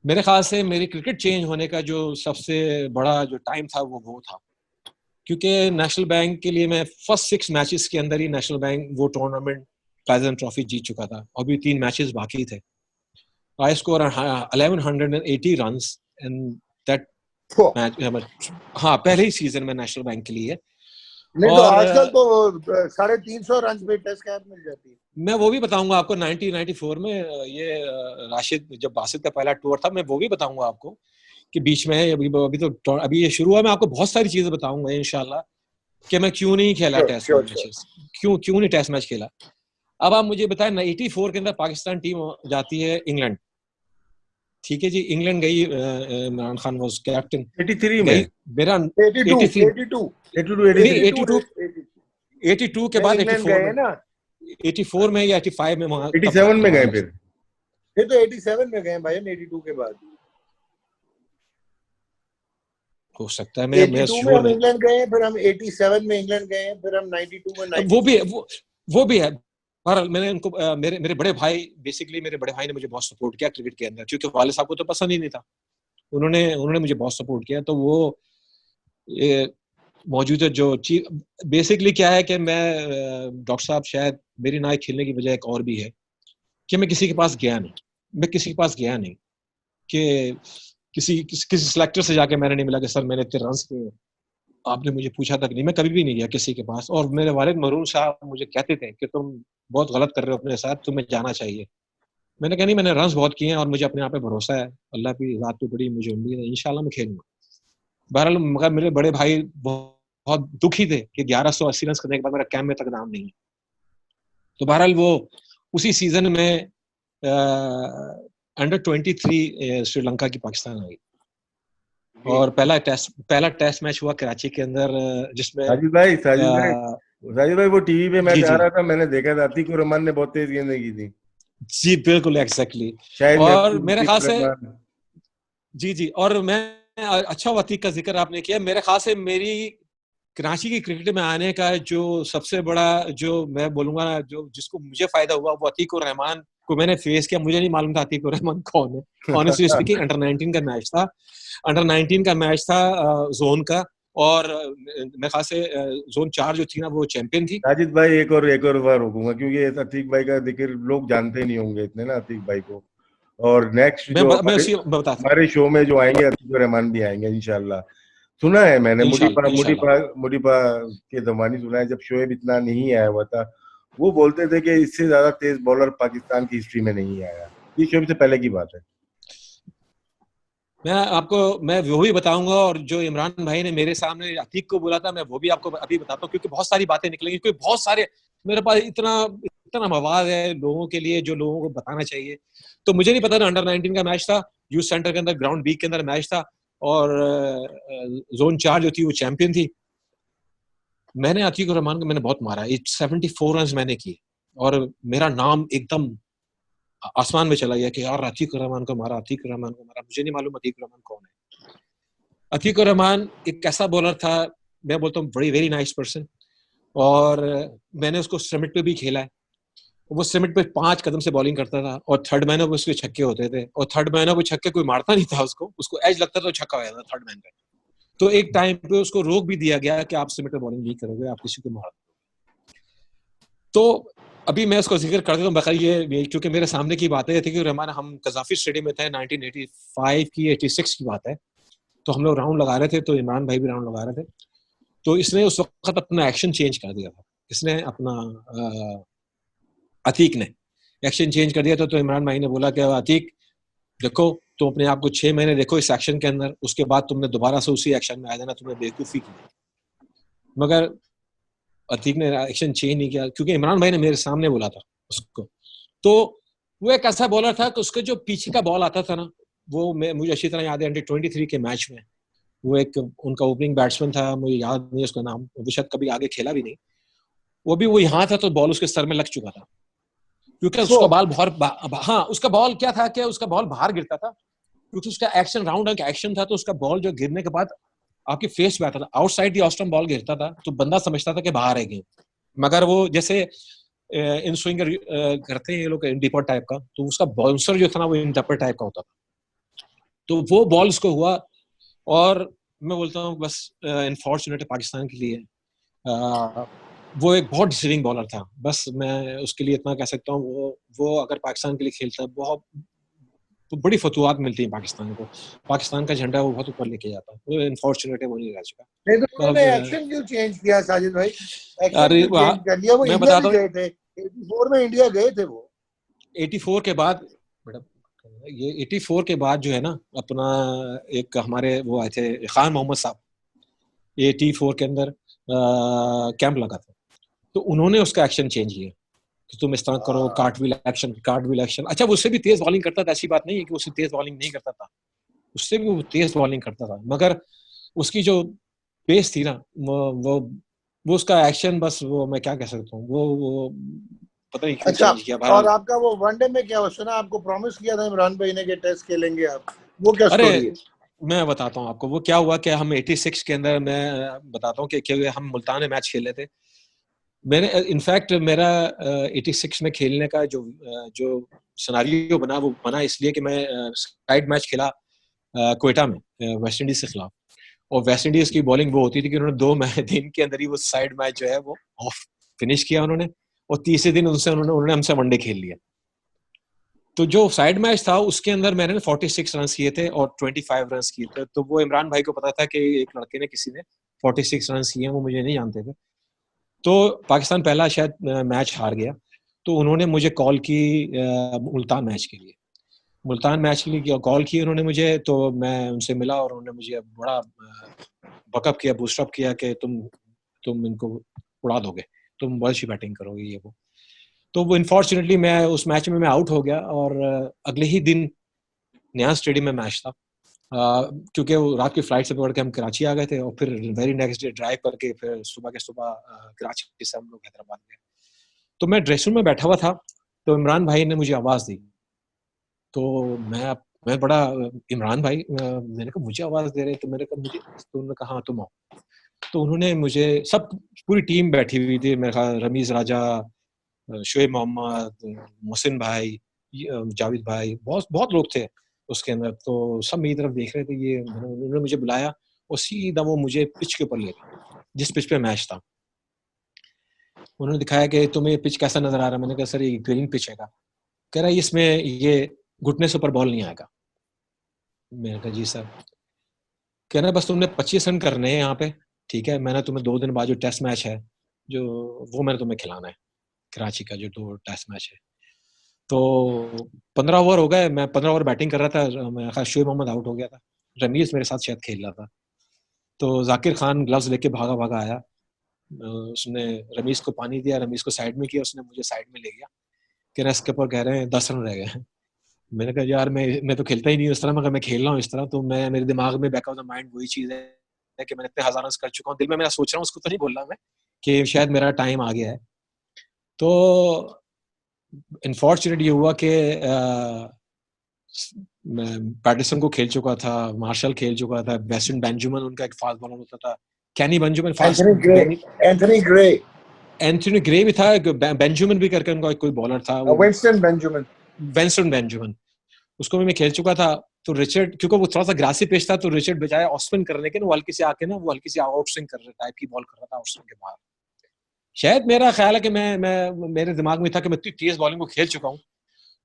मेरे ख्याल से मेरी क्रिकेट चेंज होने का जो सबसे बड़ा जो टाइम था वो था, क्योंकि नेशनल बैंक के लिए मैं फर्स्ट 6 मैचेस के अंदर ही नेशनल बैंक वो टूर्नामेंट प्लेजेंट ट्रॉफी जीत चुका था, अभी 3 मैचेस बाकी थे। I scored 1180 runs in that match। हाँ पहले ही सीजन में नेशनल बैंक के लिए। नहीं तो और आजकल तो 350 रन पे टेस्ट कैप मिल जाती है। मैं वो भी बताऊंगा आपको 1994 में ये राशिद जब बासित का पहला टूर था, मैं वो भी बताऊंगा आपको कि बीच में अभी ये शुरू हुआ। मैं आपको बहुत सारी चीजें बताऊंगा इंशाल्लाह कि मैं क्यों नहीं खेला टेस्ट मैचेस, क्यों नहीं टेस्ट मैच खेला। अब आप मुझे बताएं 84 के अंदर पाकिस्तान टीम जाती है इंग्लैंड, ठीक है जी, इंग्लैंड गई, इमरान खान वाज कैप्टन, 83 गई में मेरा 82 के बाद 84 में, 84 में या 85 में, वहां 87 में गए फिर तो 87 में गए भाई, 82 के बाद हो सकता है। मैं 82 में हम इंग्लैंड गए, फिर हम 87 में इंग्लैंड गए, फिर हम 92 में 92 वो भी है। बहरहाल मैंने उनको मेरे मेरे बड़े भाई, बेसिकली मेरे बड़े भाई ने मुझे बहुत सपोर्ट किया क्रिकेट के अंदर, क्योंकि वाले साहब को तो पसंद ही नहीं था। उन्होंने मुझे बहुत सपोर्ट किया। तो वो मौजूदा जो चीज बेसिकली क्या है कि मैं डॉक्टर साहब शायद मेरी ना खेलने की वजह एक और भी है कि मैं किसी के पास गया नहीं कि किसी सिलेक्टर से जाके मैंने नहीं मिला कि सर मैंने इतने रन किए, आपने मुझे पूछा तक नहीं। मैं कभी भी नहीं गया किसी के पास। और मेरे वालिद मरून साहब मुझे कहते थे कि तुम बहुत गलत कर रहे हो अपने साथ, तुम्हें जाना चाहिए। मैंने कहा नहीं, मैंने रन बहुत किए हैं और मुझे अपने आप पे भरोसा है, अल्लाह की ज़ात पे बड़ी मुझे उम्मीद है, इंशाल्लाह मैं खेलूंगा। बहरहाल मगर मेरे बड़े भाई बहुत दुखी थे कि 1180 रन करने के बाद मेरा कैंप में तक नाम नहीं है। तो बहरहाल वो उसी सीजन में अंडर 23 श्रीलंका की पाकिस्तान आ गई और पहला टेस्ट मैच हुआ कराची के अंदर जिसमें साजिद भाई वो टीवी पे मैच जी आ जी रहा था, मैंने देखा था, अतीक रहमान ने बहुत तेज गेंदें की थी। जी बिल्कुल एग्जैक्टली। शायद और महमूद, मेरे अतीक ख्याल से रहमान। जी जी, और मैं अच्छा अतीक का जिक्र आपने किया, मेरे ख्याल से मेरी कराची की क्रिकेट में आने का जो सबसे बड़ा, जो मैं बोलूंगा जो जिसको मुझे फायदा हुआ, वो अतीक उर रहमान को मैंने फेस किया। मुझे नहीं मालूम था अतीक उर रहमान कौन है, ऑनेस्टली स्पीकिंग। अंडर 19 का मैच था, अंडर 19 का मैच था जोन का, और मेरे ख्याल से जोन 4 जो थी ना वो चैंपियन थी। साजिद भाई एक और बार रोकूंगा, क्योंकि अतीक भाई का जिक्र लोग जानते नहीं होंगे इतने ना, अतीक भाई को। और नेक्स्ट जो मैं हमारे उसी बताता हमारे शो में जो आएंगे, अतीक रहमान भी आएंगे इंशाल्लाह। सुना है मैंने, इंशाल्लाह इंशाल्लाह। मुडीपा के जमाने सुना है, जब शोएब इतना नहीं आया हुआ था, वो बोलते थे कि इससे ज्यादा तेज बॉलर पाकिस्तान की हिस्ट्री में नहीं आया। ये शोएब से पहले की बात है। मैं वो भी बताऊंगा, और जो इमरान भाई ने मेरे सामने अतीक को बोला था, मैं वो भी आपको अभी बताता हूँ, क्योंकि बहुत सारी बातें निकलेंगी, क्योंकि बहुत सारे मेरे पास इतना इतना मवाद है लोगों के लिए जो लोगों को बताना चाहिए। तो मुझे नहीं पता था, अंडर 19 का मैच था, यूथ सेंटर के अंदर, ग्राउंड बी के अंदर मैच था, और जोन 4 जो थी वो चैंपियन थी। मैंने अतीक रहमान को मैंने बहुत मारा, 74 रन मैंने किए, और मेरा नाम एकदम आसमान में चला गया कि यार अतीक रहमान को मारा, अतीक रहमान को मारा। मुझे नहीं मालूम अतीक रहमान कौन है। अतीक रहमान एक ऐसा बॉलर था, मैं बोलता हूँ बड़ी वेरी नाइस पर्सन, और मैंने उसको समिट पे भी खेला है। वो समिट पे 5 कदम से बॉलिंग करता था, और थर्ड मैनों पे उसके छक्के होते थे, और थर्ड मैनों पे छक्के कोई मारता नहीं था, उसको एज लगता था तो छक्का हो जाता थर्ड मैन पे। तो एक टाइम पे उसको रोक भी दिया गया कि आप समिट पे बॉलिंग नहीं करोगे, आप किसी को मार। तो अभी मैं इसको जिक्र करता हूँ बखैर ये क्योंकि मेरे सामने की बात है थी कि रहमान, हम कजाफी स्टेडियम में थे, 1985 की 86 की बात है। तो हम लोग राउंड लगा रहे थे, तो इमरान भाई भी राउंड लगा रहे थे। तो इसने उस वक्त अपना एक्शन चेंज कर दिया था, इसने अपना अतीक ने एक्शन चेंज कर दिया था। तो इमरान भाई ने बोला कि अतीक देखो, तुम अपने आप को 6 महीने देखो इस एक्शन के अंदर, उसके बाद तुमने दोबारा से उसी एक्शन में आ जाना, तुमने बेवकूफ़ी की। मगर अतीक ने एक्शन चेंज नहीं किया, क्योंकि इमरान भाई ने मेरे सामने बोला था उसको। तो वो एक ऐसा बॉलर था कि उसके जो पीछे का बॉल आता था ना, वो मुझे अच्छी तरह याद है, अंडर 23 के मैच में वो एक उनका ओपनिंग बैट्समैन था, मुझे याद नहीं उसका नाम, वो शायद कभी आगे खेला भी नहीं। वो यहाँ था तो बॉल उसके सर में लग चुका था, क्योंकि उसका बॉल हाँ, उसका बॉल क्या था कि उसका बॉल बाहर गिरता था, क्योंकि उसका एक्शन राउंड का एक्शन था। तो उसका बॉल जो गिरने के बाद आपके फेस पे आता था, आउटसाइड दी ऑस्टम बॉल गिरता था, तो बंदा समझता था कि बाहर है गेम। मगर वो जैसे इन स्विंगर करते हैं ये लोग डीपर टाइप का, तो उसका बाउंसर जो था ना वो इन डपर टाइप का होता था। तो वो बॉल उसको हुआ, और मैं बोलता हूँ बस अनफॉर्चुनेट है पाकिस्तान के लिए, वो एक बहुत डिसीविंग बॉलर था। बस मैं उसके लिए इतना कह सकता हूँ, वो अगर पाकिस्तान के लिए खेलता है, बहुत तो बड़ी फतुहात मिलती है पाकिस्तान को, पाकिस्तान का झंडा वो बहुत ऊपर लेके जाता है। वो अनफॉर्चुनेट है, वो नहीं रह चुका। नहीं तो तो उन्होंने एक्शन क्यों चेंज किया साजिद भाई? एक्शन अरे क्यों चेंज कर लिया? वो मैं इंडिया भी बताता हूँ, गए थे, 84 में इंडिया गए थे वो। 84 के बाद ये 84 के बाद जो है ना अपना, एक हमारे वो आए थे खान मोहम्मद साहब, 84 के अंदर कैंप लगा था, तो उन्होंने उसका एक्शन चेंज किया कि तुम इस तरह करो, कार्टविल एक्शन। अच्छा, वो उससे भी तेज बॉलिंग करता था, ऐसी बात नहीं है कि उससे तेज बॉलिंग नहीं करता था, उससे भी वो तेज बॉलिंग करता था, मगर उसकी जो पेस थी ना, वो उसका एक्शन, बस वो मैं क्या कह सकता हूँ, वो पता नहीं क्यों अच्छा, चेंज किया। और बहरहाल आपका वो वनडे में क्या हुआ? सुना आपको प्रॉमिस किया था इमरान भाई ने कि टेस्ट खेलेंगे आप, वो क्या अरे स्टोरी है? मैं बताता हूँ आपको वो क्या हुआ कि हम 86 के अंदर, मैं बताता हूँ कि हम मुल्तान में मैच खेल रहे थे। मैंने इनफैक्ट मेरा 86 में खेलने का जो सिनारियो बना, वो बना इसलिए कि मैं साइड मैच खेला क्वेटा में वेस्ट इंडीज के खिलाफ। और वेस्ट इंडीज की बॉलिंग वो होती थी कि उन्होंने 2 दिन के अंदर ही वो साइड मैच जो है वो ऑफ फिनिश किया उन्होंने, और तीसरे दिन उन्होंने हमसे वनडे खेल लिया। तो जो साइड मैच था उसके अंदर मैंने 46 रन किए थे और 25 रन किए थे। तो वो इमरान भाई को पता था कि एक लड़के ने, किसी ने 46 रन किए हैं, वो मुझे नहीं जानते थे। तो पाकिस्तान पहला शायद मैच हार गया, तो उन्होंने मुझे कॉल की मुल्तान मैच के लिए, मुल्तान मैच के लिए कॉल की उन्होंने मुझे। तो मैं उनसे मिला और उन्होंने मुझे बड़ा बकअप किया, बूस्टअप किया कि तुम इनको उड़ा दोगे, तुम बहुत अच्छी बैटिंग करोगे, ये वो। तो वो अनफॉर्चुनेटली मैं उस मैच में मैं आउट हो गया, और अगले ही दिन नया स्टेडियम में मैच था, क्योंकि वो रात की फ्लाइट से पकड़ के हम कराची आ गए थे, और फिर वेरी नेक्स्ट डे ड्राइव करके फिर सुबह के सुबह कराची से हम लोग हैदराबाद गए। तो मैं ड्रेसिंग रूम में बैठा हुआ था, तो इमरान भाई ने मुझे आवाज़ दी। तो मैं बड़ा, इमरान भाई, मैंने कहा मुझे आवाज़ दे रहे, तो मैंने कहा मुझे, तो उन्होंने कहा हाँ तुम आओ। तो उन्होंने मुझे, सब पूरी टीम बैठी हुई थी, मेरे ख्याल रमीज़ राजा, शोएब मोहम्मद, मोहसिन भाई, जावेद भाई, बहुत बहुत लोग थे उसके अंदर। तो सब मेरी तरफ देख रहे थे, ये उन्होंने मुझे बुलाया और सीधा वो मुझे पिच के ऊपर ले गए, जिस पिच पे मैच था। उन्होंने दिखाया कि तुम्हें पिच कैसा नजर आ रहा है। मैंने कहा सर ये ग्रीन पिच है। कह रहा है इसमें ये घुटने से ऊपर बॉल नहीं आएगा। मैंने कहा जी सर। कह रहा है बस तुमने 25 रन करने हैं यहाँ पे, ठीक है, मैंने तुम्हें 2 दिन बाद जो टेस्ट मैच है जो, वो मैंने तुम्हें खिलाना है, कराची का जो 2 टेस्ट मैच है। तो 15 ओवर हो गए, मैं 15 ओवर बैटिंग कर रहा था, मैं शोएब मोहम्मद आउट हो गया था, रमीज मेरे साथ शायद खेल रहा था। तो जाकिर खान ग्लव्स लेके भागा भागा आया, उसने रमीज को पानी दिया, रमीज को साइड में किया, उसने मुझे साइड में ले गया, कह रहा इसके ऊपर कह रहे हैं 10 रन रह गए हैं। मैंने कहा यार मैं तो खेलता ही नहीं इस तरह, मगर मैं खेल रहा हूँ इस तरह, तो मैं, मेरे दिमाग में बैक ऑफ द माइंड वही चीज है कि मैंने इतने 1000 रन कर चुका हूँ, दिल में मैं सोच रहा हूँ, उसको तो नहीं बोल रहा मैं कि शायद मेरा टाइम आ गया है। तो अनफॉर्चुनेट ये हुआ कि पैटरसन को खेल चुका था, मार्शल खेल चुका था, वेस्टन बेंजामिन उनका एक फास्ट बॉलर होता था, कैनी बेंजामिन फास्ट, एंथनी ग्रे भी था, बेंजामिन भी करके उनका कोई बॉलर था, विंस्टन बेंजामिन, उसको भी मैं खेल चुका था। तो रिचर्ड, क्योंकि वो थोड़ा सा ग्रासी पिच था, तो रिचर्ड बजाय ऑफ स्पिन करने के ना, वो हल्की से आके ना, वो हल्की सी आउट स्विंग कर रहे टाइप की बॉल कर रहा था आउट स्विंग के बाहर। शायद मेरा ख्याल है कि मैं मेरे दिमाग में था कि मैं इतनी तेज बॉलिंग को खेल चुका हूँ,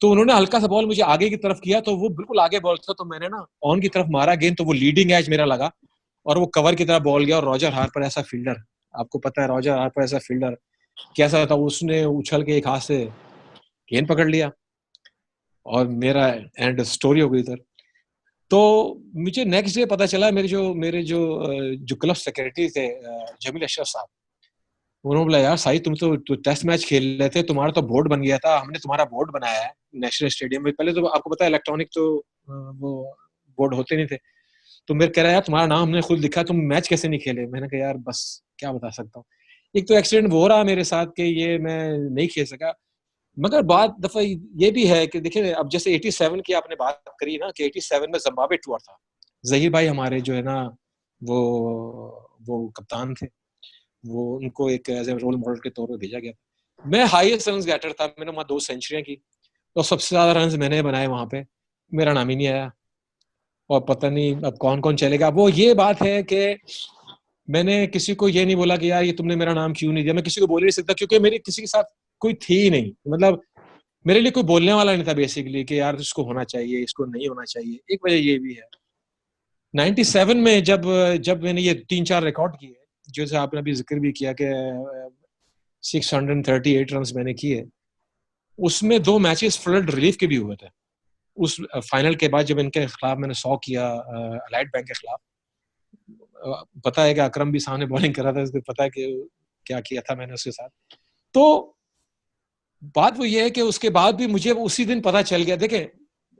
तो उन्होंने हल्का सा बॉल मुझे आगे की तरफ किया, तो वो बिल्कुल आगे बॉल था, तो मैंने ना ऑन की तरफ मारा गेंद, तो वो लीडिंग एज मेरा लगा और वो कवर की तरफ बॉल गया। और रॉजर हार्पर ऐसा फील्डर, आपको पता है रॉजर हार्पर ऐसा फील्डर कैसा था, उसने उछल के एक हाथ से गेंद पकड़ लिया और मेरा एंड स्टोरी हो गई इधर। तो मुझे नेक्स्ट डे पता चला, मेरे जो क्लब सेक्रेटरी थे जमील अशरफ साहब, उन्होंने बोला यार साई तुम तो टेस्ट मैच खेल रहे थे, तुम्हारा तो बोर्ड बन गया था, हमने तुम्हारा बोर्ड बनाया है नेशनल स्टेडियम में। पहले तो आपको पता है इलेक्ट्रॉनिक तो वो बोर्ड होते नहीं थे। तो मेरे कह रहा है यार तुम्हारा नाम हमने खुद लिखा, तुम मैच कैसे नहीं खेले। मैंने कहा यार बस क्या बता सकता हूँ, एक तो एक्सीडेंट वो रहा मेरे साथ कि ये मैं नहीं खेल सका। मगर बात दफा ये भी है कि देखिए, अब जैसे 87 की आपने बात करी ना, कि 87 में जिम्बाब्वे टूर था, जहीर भाई हमारे जो है ना, वो कप्तान थे, वो उनको एक एज ए रोल मॉडल के तौर पे भेजा गया। मैं हाईएस्ट रन बैटर था, मैंने वहां 2 सेंचुरियां की, तो सबसे ज्यादा रन मैंने बनाए वहां पे, मेरा नाम ही नहीं आया। और पता नहीं अब कौन कौन चलेगा। वो ये बात है कि मैंने किसी को ये नहीं बोला कि यार ये तुमने मेरा नाम क्यों नहीं दिया, मैं किसी को बोल ही नहीं सकता, क्योंकि मेरी किसी के साथ कोई थी ही नहीं, मतलब मेरे लिए कोई बोलने वाला नहीं था बेसिकली कि यार इसको होना चाहिए, इसको नहीं होना चाहिए। एक वजह ये भी है 97 में जब मैंने ये 3-4 रिकॉर्ड किए, जैसे आपने अभी जिक्र भी किया कि 638 रन मैंने किए, उसमें 2 मैचेस फ्लड रिलीफ के भी हुए थे। उस फाइनल के बाद जब इनके खिलाफ मैंने 100 किया अलाइड बैंक के खिलाफ, पता है कि अकरम भी सामने बॉलिंग कर रहा था, इसको पता है कि क्या किया था मैंने उसके साथ। तो बात वो ये है कि उसके बाद भी मुझे उसी दिन पता चल गया। देखें,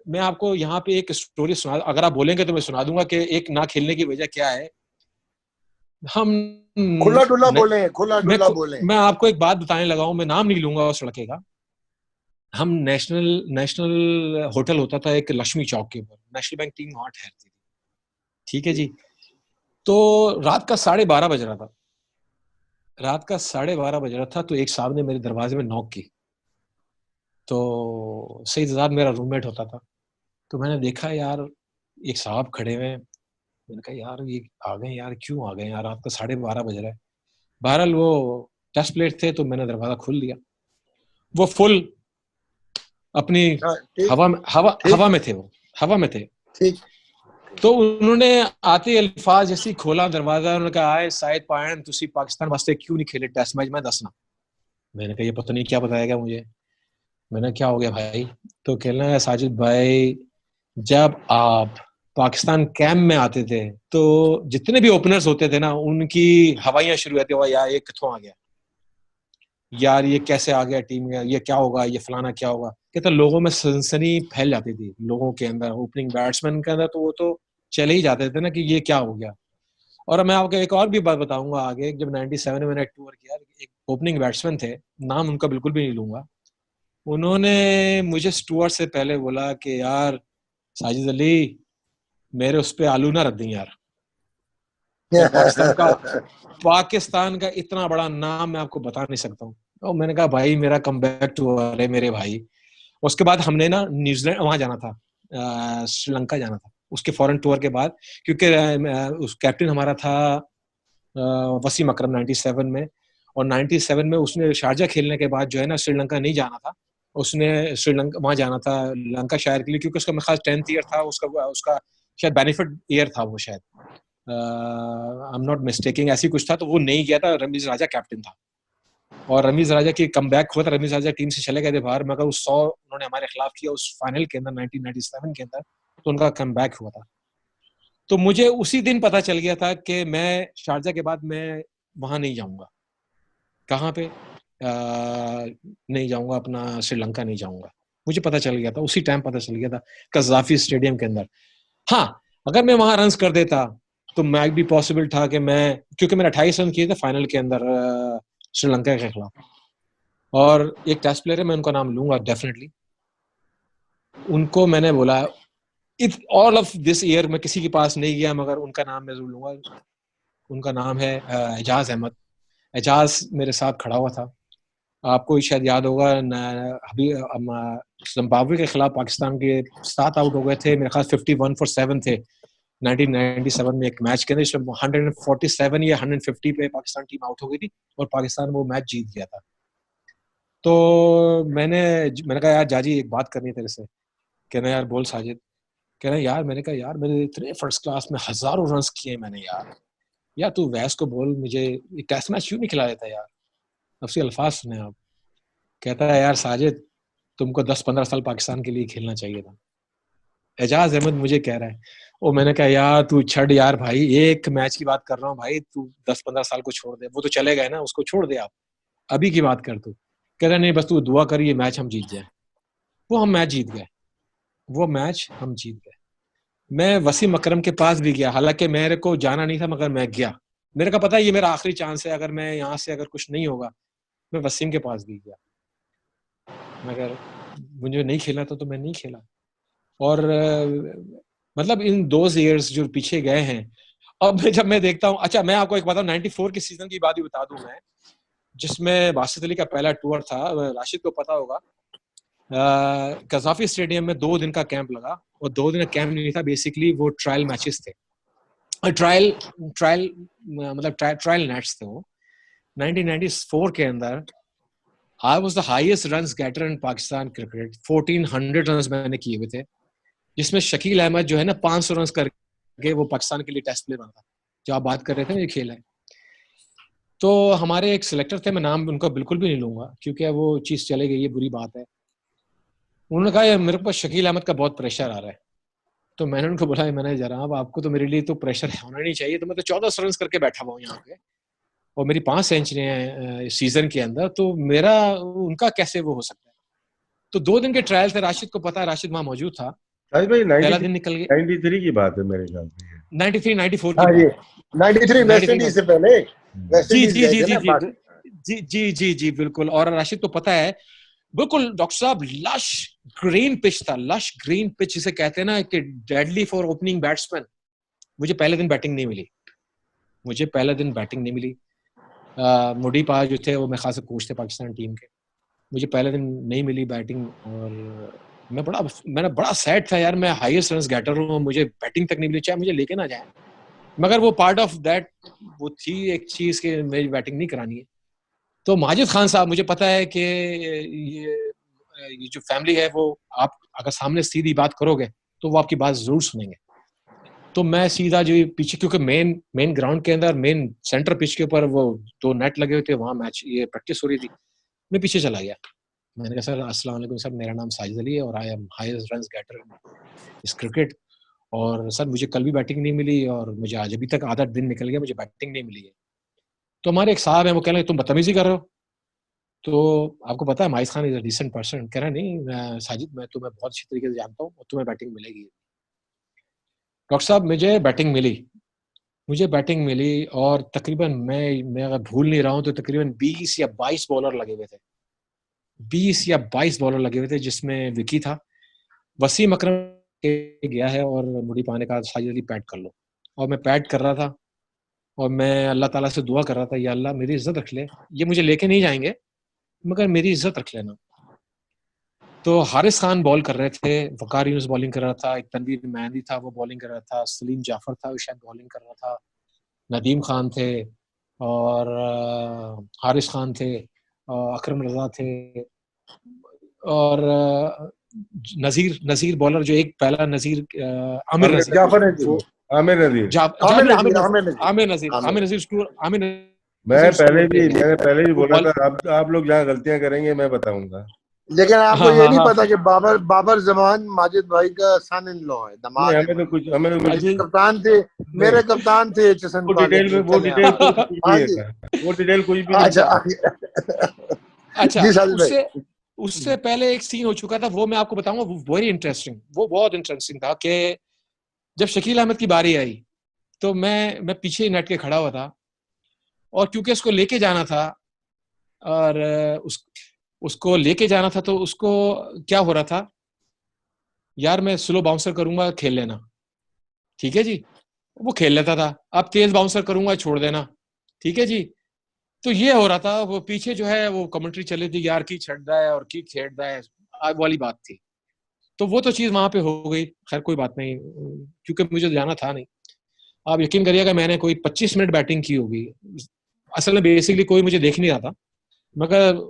मैं आपको यहाँ पे एक स्टोरी सुना, अगर आप बोलेंगे तो मैं सुना दूंगा कि एक ना खेलने की वजह क्या है। हम खुला डुला बोले। मैं आपको एक बात बताने लगा हूं, मैं नाम नहीं लूंगा उस लड़के का। हम नेशनल होटल होता था एक लक्ष्मी चौक के ऊपर, नेशनल बैंक टीम वहां ठहरती थी, ठीक है जी। तो रात का 12:30 बज रहा था, रात का 12:30 बज रहा था, तो एक साहब ने मेरे दरवाजे में नॉक की। तो सईद आजाद मेरा रूममेट होता था, तो मैंने देखा यार एक साहब खड़े हुए हैं। मैंने कहा यार ये आ गए यार, क्यों आ गए यार, रात को 12:30 बज रहा है। बहरहाल वो टेस्ट प्लेट थे, तो मैंने दरवाजा खोल दिया। वो फुल अपनी हवा में थे, वो हवा में थे। ठीक। तो उन्होंने आते अल्फाज जैसी खोला दरवाजा, उन्होंने कहा आए शायद पायन तुसी पाकिस्तान वास्ते क्यों नहीं खेले टेस्ट मैच में दसना। मैंने कहा ये पता नहीं क्या बताएगा मुझे। मैंने क्या हो गया भाई। तो कहना है साजिद भाई, जब आप पाकिस्तान कैंप में आते थे तो जितने भी ओपनर्स होते थे ना, उनकी हवाइयां शुरू होती हुआ यार ये किथों आ गया। यार ये कैसे आ गया टीम में, ये क्या होगा, ये फलाना क्या होगा। कहता लोगों में सनसनी फैल जाती थी, लोगों के अंदर, ओपनिंग बैट्समैन के अंदर, तो वो तो चले ही जाते थे ना कि ये क्या हो गया। और मैं आपको एक और भी बात बताऊंगा आगे, जब 97 में मैंने टूर किया, एक ओपनिंग बैट्समैन थे, नाम उनका बिल्कुल भी नहीं लूंगा, उन्होंने मुझे स्टुअर्ट से पहले बोला कि यार साजिद अली, मेरे उस पे आलू ना रख दी यार। और पाकिस्तान का इतना बड़ा नाम मैं आपको बता नहीं सकता हूँ। और मैंने कहा भाई मेरा कम बैक टू है मेरे भाई। उसके बाद हमने ना न्यूजीलैंड वहां जाना था, श्रीलंका जाना था उसके फॉरेन टूर के बाद, क्योंकि उस कैप्टन हमारा था वसीम अकरम 97 में। और 97 में उसने शारजा खेलने के बाद जो है ना श्रीलंका नहीं जाना था, उसने श्रीलंका वहां जाना था लंका शायर के लिए, क्योंकि उसका मेरे ख्याल 10th ईयर था उसका, उसका शायद बेनिफिट ईयर था वो शायद, आई एम नॉट मिस्टेकिंग, ऐसी कुछ था। तो वो नहीं गया था, रमीज राजा कैप्टन था, और रमीज राजा की कम बैक हुआ था, रमीज राजा टीम से चले गए थे बाहर, मगर उस 100 उन्होंने हमारे खिलाफ किया उस फाइनल के अंदर 1997 के अंदर, तो उनका कम बैक हुआ था। तो मुझे उसी दिन पता चल गया था कि मैं शारजा के बाद मैं वहां नहीं जाऊंगा। कहाँ पे नहीं जाऊंगा, अपना श्रीलंका नहीं जाऊंगा। मुझे पता चल गया था उसी टाइम, पता चल गया था कज़ाफी स्टेडियम के अंदर। हाँ, अगर मैं वहां रन कर देता तो मैं भी पॉसिबल था कि मैं, क्योंकि मैंने 28 रन किए थे फाइनल के अंदर श्रीलंका के खिलाफ। और एक टेस्ट प्लेयर है, मैं उनका नाम लूंगा डेफिनेटली, उनको मैंने बोला if all of this year मैं किसी के पास नहीं गया, मगर उनका नाम मैं जरूर लूंगा। उनका नाम है एजाज अहमद। एजाज मेरे साथ खड़ा हुआ था, आपको शायद याद होगा अभी जिम्बाब्वे के खिलाफ पाकिस्तान के 7 आउट हो गए थे, मेरे ख्याल 51 फॉर 7 थे 1997 में एक मैच के अंदर, इसमें 147 या 150 पे पाकिस्तान टीम आउट हो गई थी और पाकिस्तान वो मैच जीत गया था। तो मैंने कहा यार जाजी एक बात करनी है तेरे से। कहना यार बोल साजिद। कहना यार, मैंने कहा यार मैंने इतने फर्स्ट क्लास में हजारों रन किए मैंने यार तू वैस को बोल मुझे टेस्ट मैच क्यों नहीं खिला देता यार, नफसी अल्फाज सुने आप। कहता है यार साजिद, तुमको 10-15 साल पाकिस्तान के लिए खेलना चाहिए था। एजाज अहमद मुझे कह रहा है। और मैंने कहा यार तू छड़ यार भाई, एक मैच की बात कर रहा हूँ भाई, तू 10-15 साल को छोड़ दे, वो तो चले गए ना, उसको छोड़ दे आप, अभी की बात कर तू। कह रहा नहीं बस तू दुआ कर ये मैच हम जीत जाए। वो हम मैच जीत गए, वो मैच हम जीत गए। मैं वसीम अकरम के पास भी गया, हालांकि मेरे को जाना नहीं था मगर मैं गया। मेरे को पता है ये मेरा आखिरी चांस है, अगर मैं यहाँ से अगर कुछ नहीं होगा, मैं वसीम के पास भी गया, मगर मुझे नहीं खेला था तो मैं नहीं खेला। और मतलब इन 2 इयर्स जो पीछे गए हैं, अब जब मैं देखता हूँ, अच्छा मैं आपको एक बताऊँ 94 के सीजन की बात ही बता दूं मैं, जिसमें बासित अली का पहला टूर था, राशिद को पता होगा, कजाफी स्टेडियम में 2 दिन का कैंप लगा, और 2 दिन का कैंप नहीं था, बेसिकली वो ट्रायल मैचेस थे, ट्रायल ट्रायल मतलब ट्रायल नेट्स थे वो। 1994 के अंदर I was the highest runs getter in Pakistan cricket, 1400 runs मैंने किए हुए थे, जिसमें शकील अहमद जो है ना 500 रन करके वो पाकिस्तान के लिए टेस्ट प्लेयर बना था, जो आप बात कर रहे थे ना ये खेल है। तो हमारे एक सिलेक्टर थे, मैं नाम उनका बिल्कुल भी नहीं लूंगा क्योंकि वो चीज चले गई, ये बुरी बात है। उन्होंने कहा यार मेरे पास शकील अहमद का बहुत प्रेशर आ रहा है। तो मैंने उनको बोला मैंने जनाब आपको तो मेरे लिए तो प्रेशर होना नहीं चाहिए, तो मैं तो 14 रन करके बैठा हुआ हूँ यहाँ पे, और मेरी 5 सेंचुरी हैं सीजन के अंदर, तो मेरा उनका कैसे वो हो सकता है। तो 2 दिन के ट्रायल थे, राशिद को पता है, राशिद वहां मौजूद था। राज भाई पहला दिन निकल गया, 93 की बात है मेरे ख्याल से। 93-94 की हाँ जी, बात है, 93 वेस्ट 93 इंडीज से पहले वेस्ट जी इंडीज जी गए जी थे जी ना जी पाक। जी जी जी जी बिल्कुल। और राशिद तो पता है बिल्कुल डॉक्टर साहब, लश ग्रीन पिच था, लश ग्रीन पिच जिसे कहते हैं ना कि डेडली फॉर ओपनिंग बैट्समैन। मुझे पहले दिन बैटिंग नहीं मिली, मुझे पहले दिन बैटिंग नहीं मिली। मुडी पा जो थे वो मैं खास कोच थे पाकिस्तान टीम के, मुझे पहले दिन नहीं मिली बैटिंग, और मैंने बड़ा सैड था यार, मैं हाईएस्ट रन गेटर हूँ, मुझे बैटिंग तक नहीं मिली, चाहे मुझे लेके ना जाए। मगर वो पार्ट ऑफ दैट वो थी एक चीज कि मेरी बैटिंग नहीं करानी है। तो माजिद खान साहब, मुझे पता है कि ये जो फैमिली है वो, आप अगर सामने सीधी बात करोगे तो वो आपकी बात जरूर सुनेंगे। तो मैं सीधा जो पीछे, क्योंकि मेन मेन ग्राउंड के अंदर मेन सेंटर पिच के ऊपर वो 2 नेट लगे हुए थे, वहां मैच ये प्रैक्टिस हो रही थी, मैं पीछे चला गया। मैंने कहा सर अस्सलाम वालेकुम सर, मेरा नाम साजिद अली है और I am highest run getter in इस क्रिकेट, और सर मुझे कल भी बैटिंग नहीं मिली और मुझे आज अभी तक आधा दिन निकल गया, मुझे बैटिंग नहीं मिली है। तो हमारे एक साहब है, वो कह रहे तुम बदतमीजी कर रहे हो, तो आपको पता है माइस Khan is a decent person. कह रहा नहीं साजिद मैं तुम्हें बहुत अच्छी तरीके से जानता हूँ और तुम्हें बैटिंग मिलेगी। डॉक्टर साहब मुझे बैटिंग मिली और तकरीबन मैं अगर भूल नहीं रहा हूँ तो तकरीबन 20 या 22 बॉलर लगे हुए थे, 20 या 22 बॉलर लगे हुए थे, जिसमें विकी था। वसीम अकरम के गया है और मुड़ी पाने का साजिद अली पैड कर लो, और मैं पैड कर रहा था और मैं अल्लाह ताला से दुआ कर रहा था, या अल्लाह मेरी इज्जत रख ले, ये मुझे लेके नहीं जाएंगे मगर मेरी इज्जत रख लेना। तो हारिस खान बॉल कर रहे थे, वकार यूनुस बॉलिंग कर रहा था, एक तनवीर मेहंदी था वो बॉलिंग कर रहा था, सलीम जाफर था वो शायद बॉलिंग कर रहा था, नदीम खान थे और हारिस खान थे, अकरम रजा थे और नजीर नजीर बॉलर जो एक पहला नजीर आमिर आमिर नजीर जाफर नजीर, वो आमिर नजीर। आमिर जाबिर नजीर, आमिर नजीर, आमिर नजीर मैं स्टूअर्ट पे गया। मैंने पहले भी वो बोला बॉल था, आप लोग जहाँ गलतियां करेंगे मैं बताऊंगा। लेकिन आपको हाँ ये हाँ नहीं हाँ पता कि बाबर जमान माजिद भाई का सन इन लॉ है, नहीं, दामाद है भाई। हमें तो कुछ मेरे अजीज कप्तान थे, नहीं। मेरे कप्तान थे चसन कॉलेज में। वो चले आप। डिटेल कुछ भी हाँ नहीं जी। था। वो डिटेल कुछ भी नहीं अच्छा था। अच्छा, जी साजिद भाई। उससे उससे पहले एक सीन हो चुका था, वो मैं आपको बताऊंगा, वो वेरी इंटरेस्टिंग, वो बहुत इंटरेस्टिंग था कि जब शकील अहमद की बारी आई तो मैं पीछे नेट के खड़ा हुआ था और क्योंकि उसको लेके जाना था और उसको लेके जाना था, तो उसको क्या हो रहा था, यार मैं स्लो बाउंसर करूंगा खेल लेना, ठीक है जी, वो खेल लेता था, अब तेज बाउंसर करूंगा छोड़ देना, ठीक है जी। तो ये हो रहा था, वो पीछे जो है वो कमेंट्री चली थी, यार की छड़ है और की खेड़ है वाली बात थी। तो वो तो चीज वहां पे हो गई, खैर कोई बात नहीं, क्योंकि मुझे जाना था नहीं। आप यकीन करिएगा मैंने कोई 25 मिनट बैटिंग की होगी, असल में बेसिकली कोई मुझे देख नहीं रहा था, मगर